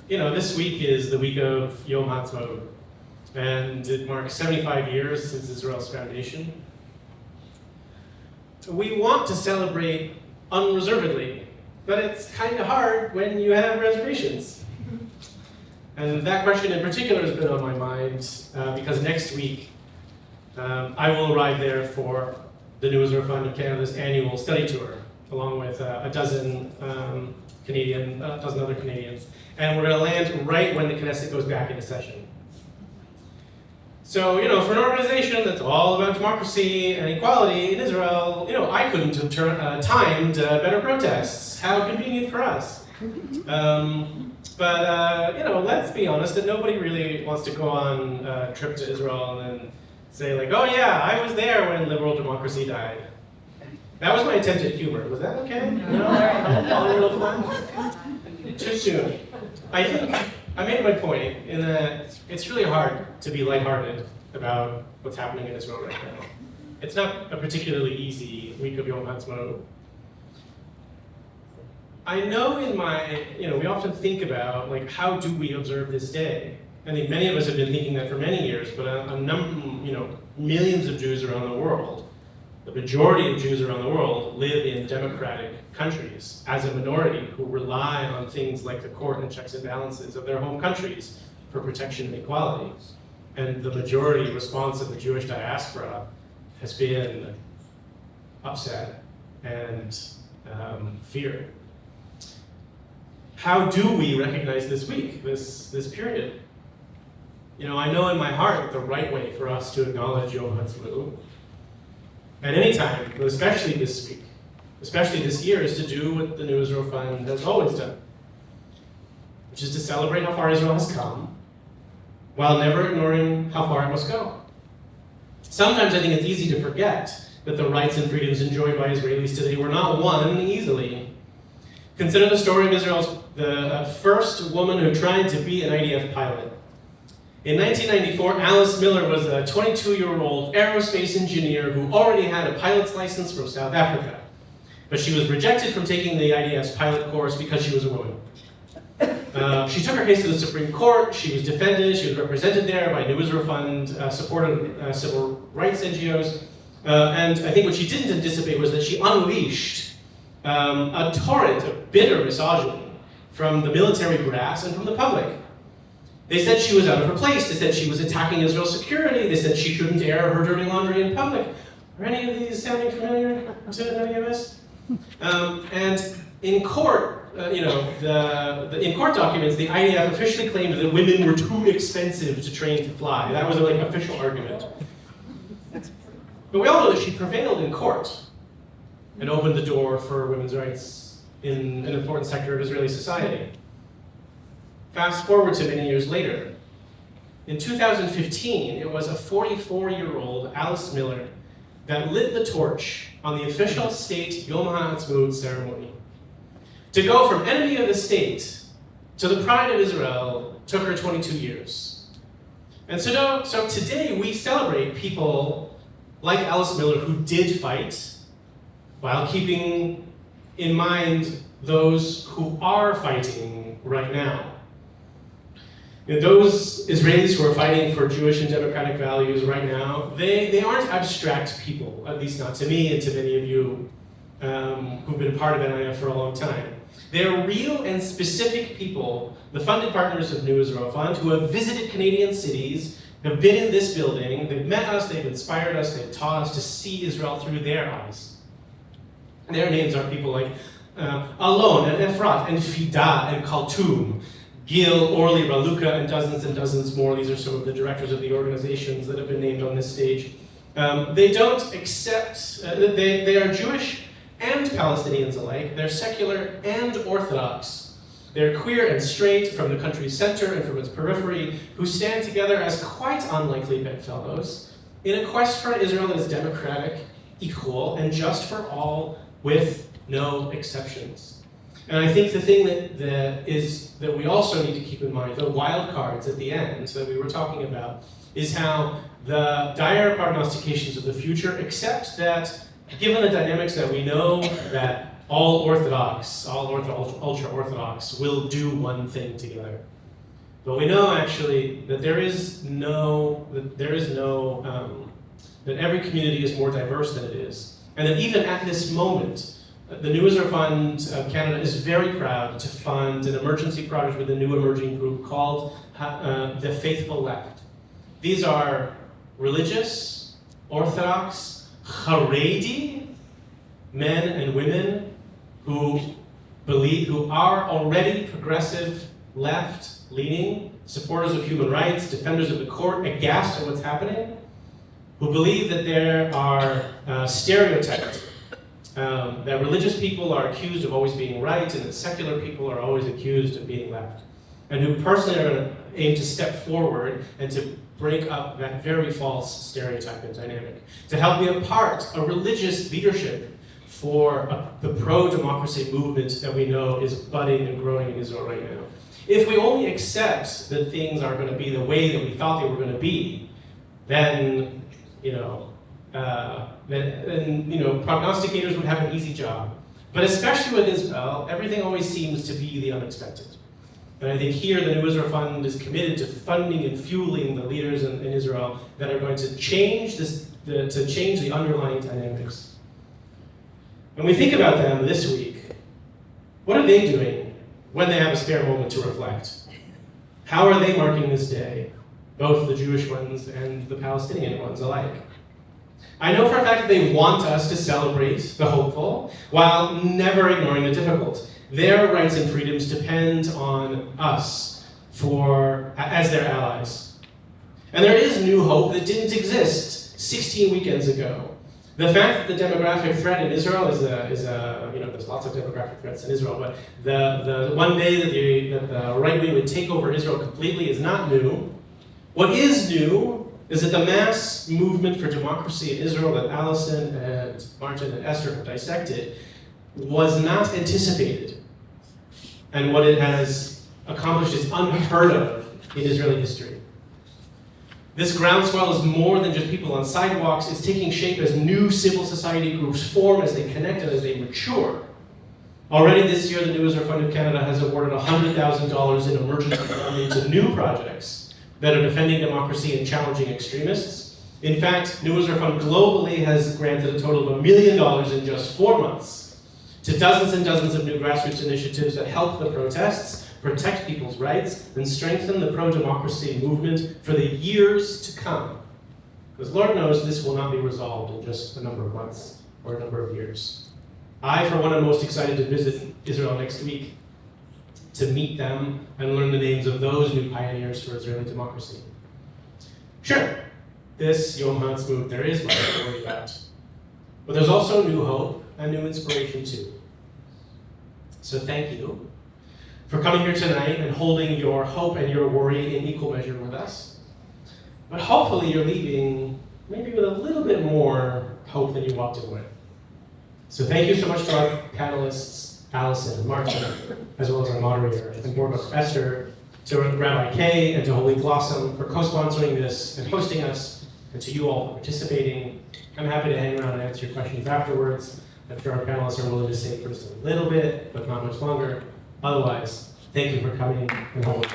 Speaker 9: This week is the week of Yom Ha'atzmaut, and it marks 75 years since Israel's foundation. We want to celebrate unreservedly, but it's kind of hard when you have reservations. And that question in particular has been on my mind because next week I will arrive there for the New Israel Fund of Canada's annual study tour, along with a dozen other Canadians. And we're going to land right when the Knesset goes back into session. So, for an organization that's all about democracy and equality in Israel, I couldn't have timed better protests. How convenient for us. But let's be honest, that nobody really wants to go on a trip to Israel and then say like, oh yeah, I was there when liberal democracy died. That was my attempt at humor. Was that okay? No? Too soon. I think I made my point in that it's really hard to be lighthearted about what's happening in Israel right now. It's not a particularly easy week of Yom Ha'atzmaut. I know we often think about, like, how do we observe this day? I think many of us have been thinking that for many years, but millions of Jews around the world, the majority of Jews around the world live in democratic countries as a minority who rely on things like the court and checks and balances of their home countries for protection and equality. And the majority response of the Jewish diaspora has been upset and fear. How do we recognize this week, this period? I know in my heart that the right way for us to acknowledge Yom Ha'atzmaut at any time, but especially this week, especially this year, is to do what the New Israel Fund has always done, which is to celebrate how far Israel has come, while never ignoring how far it must go. Sometimes I think it's easy to forget that the rights and freedoms enjoyed by Israelis today were not won easily. Consider the story of the first woman who tried to be an IDF pilot. In 1994, Alice Miller was a 22-year-old aerospace engineer who already had a pilot's license from South Africa. But she was rejected from taking the IDF's pilot course because she was a woman. She took her case to the Supreme Court. She was defended. She was represented there by New Israel Fund, supported civil rights NGOs. And I think what she didn't anticipate was that she unleashed a torrent of bitter misogyny from the military brass and from the public. They said she was out of her place. They said she was attacking Israel's security. They said she shouldn't air her dirty laundry in public. Are any of these sounding familiar to any of us? And in court, in court documents, the IDF officially claimed that women were too expensive to train to fly. That was an official argument. But we all know that she prevailed in court. and opened the door for women's rights in an important sector of Israeli society. Fast forward to many years later. In 2015, it was a 44-year-old Alice Miller that lit the torch on the official state Yom HaAtzmaut ceremony. To go from enemy of the state to the pride of Israel took her 22 years. And so today we celebrate people like Alice Miller who did fight while keeping in mind those who are fighting right now. You know, those Israelis who are fighting for Jewish and democratic values right now, they aren't abstract people, at least not to me and to many of you who've been part of NIF for a long time. They're real and specific people, the funded partners of New Israel Fund, who have visited Canadian cities, have been in this building, they've met us, they've inspired us, they've taught us to see Israel through their eyes. And their names are people like Alon and Efrat and Fida and Khaltoum, Gil, Orly, Raluca, and dozens more. These are some of the directors of the organizations that have been named on this stage. They don't accept, they are Jewish and Palestinians alike. They're secular and Orthodox. They're queer and straight from the country's center and from its periphery, who stand together as quite unlikely bedfellows in a quest for an Israel that is democratic, equal, and just for all, with no exceptions. And I think the thing that we also need to keep in mind, the wild cards at the end that we were talking about, is how the dire prognostications of the future accept that, given the dynamics that we know, that all Orthodox, ultra-Orthodox will do one thing together. But we know actually that that every community is more diverse than it is. And that even at this moment, the New Israel Fund of Canada is very proud to fund an emergency project with a new emerging group called the Faithful Left. These are religious, Orthodox, Haredi men and women who are already progressive, left-leaning, supporters of human rights, defenders of the court, aghast at what's happening, who believe that there are stereotypes, that religious people are accused of always being right and that secular people are always accused of being left, and who personally are going to aim to step forward and to break up that very false stereotype and dynamic, to help be a religious leadership for the pro-democracy movement that we know is budding and growing in Israel right now. If we only accept that things are going to be the way that we thought they were going to be, then prognosticators would have an easy job. But especially with Israel, everything always seems to be the unexpected. And I think here the New Israel Fund is committed to funding and fueling the leaders in Israel that are going to change the underlying dynamics. When we think about them this week, what are they doing when they have a spare moment to reflect? How are they marking this day, both the Jewish ones and the Palestinian ones alike? I know for a fact that they want us to celebrate the hopeful while never ignoring the difficult. Their rights and freedoms depend on us as their allies. And there is new hope that didn't exist 16 weekends ago. The fact that the demographic threat in Israel there's lots of demographic threats in Israel, but the one day that the right wing would take over Israel completely is not new. What is new is that the mass movement for democracy in Israel that Allison and Martin and Esther have dissected was not anticipated. And what it has accomplished is unheard of in Israeli history. This groundswell is more than just people on sidewalks. It's taking shape as new civil society groups form, as they connect, and as they mature. Already this year, the New Israel Fund of Canada has awarded $100,000 in emergency funding to new projects that are defending democracy and challenging extremists. In fact, New Israel Fund globally has granted a total of $1 million in just 4 months to dozens and dozens of new grassroots initiatives that help the protests, protect people's rights, and strengthen the pro-democracy movement for the years to come. Because Lord knows this will not be resolved in just a number of months or a number of years. I, for one, am most excited to visit Israel next week to meet them and learn the names of those new pioneers for Israeli democracy. Sure, this Yom HaAtzmaut, there is much to worry about. But there's also new hope a new inspiration too. So thank you for coming here tonight and holding your hope and your worry in equal measure with us. But hopefully you're leaving maybe with a little bit more hope than you walked in with. So thank you so much to our panelists, Allison and Martin, as well as our moderator and board member Esther, to Rabbi Kay and to Holy Blossom for co-sponsoring this and hosting us, and to you all for participating. I'm happy to hang around and answer your questions afterwards. I'm sure our panelists are willing to stay for just a little bit, but not much longer. Otherwise, thank you for coming and holding.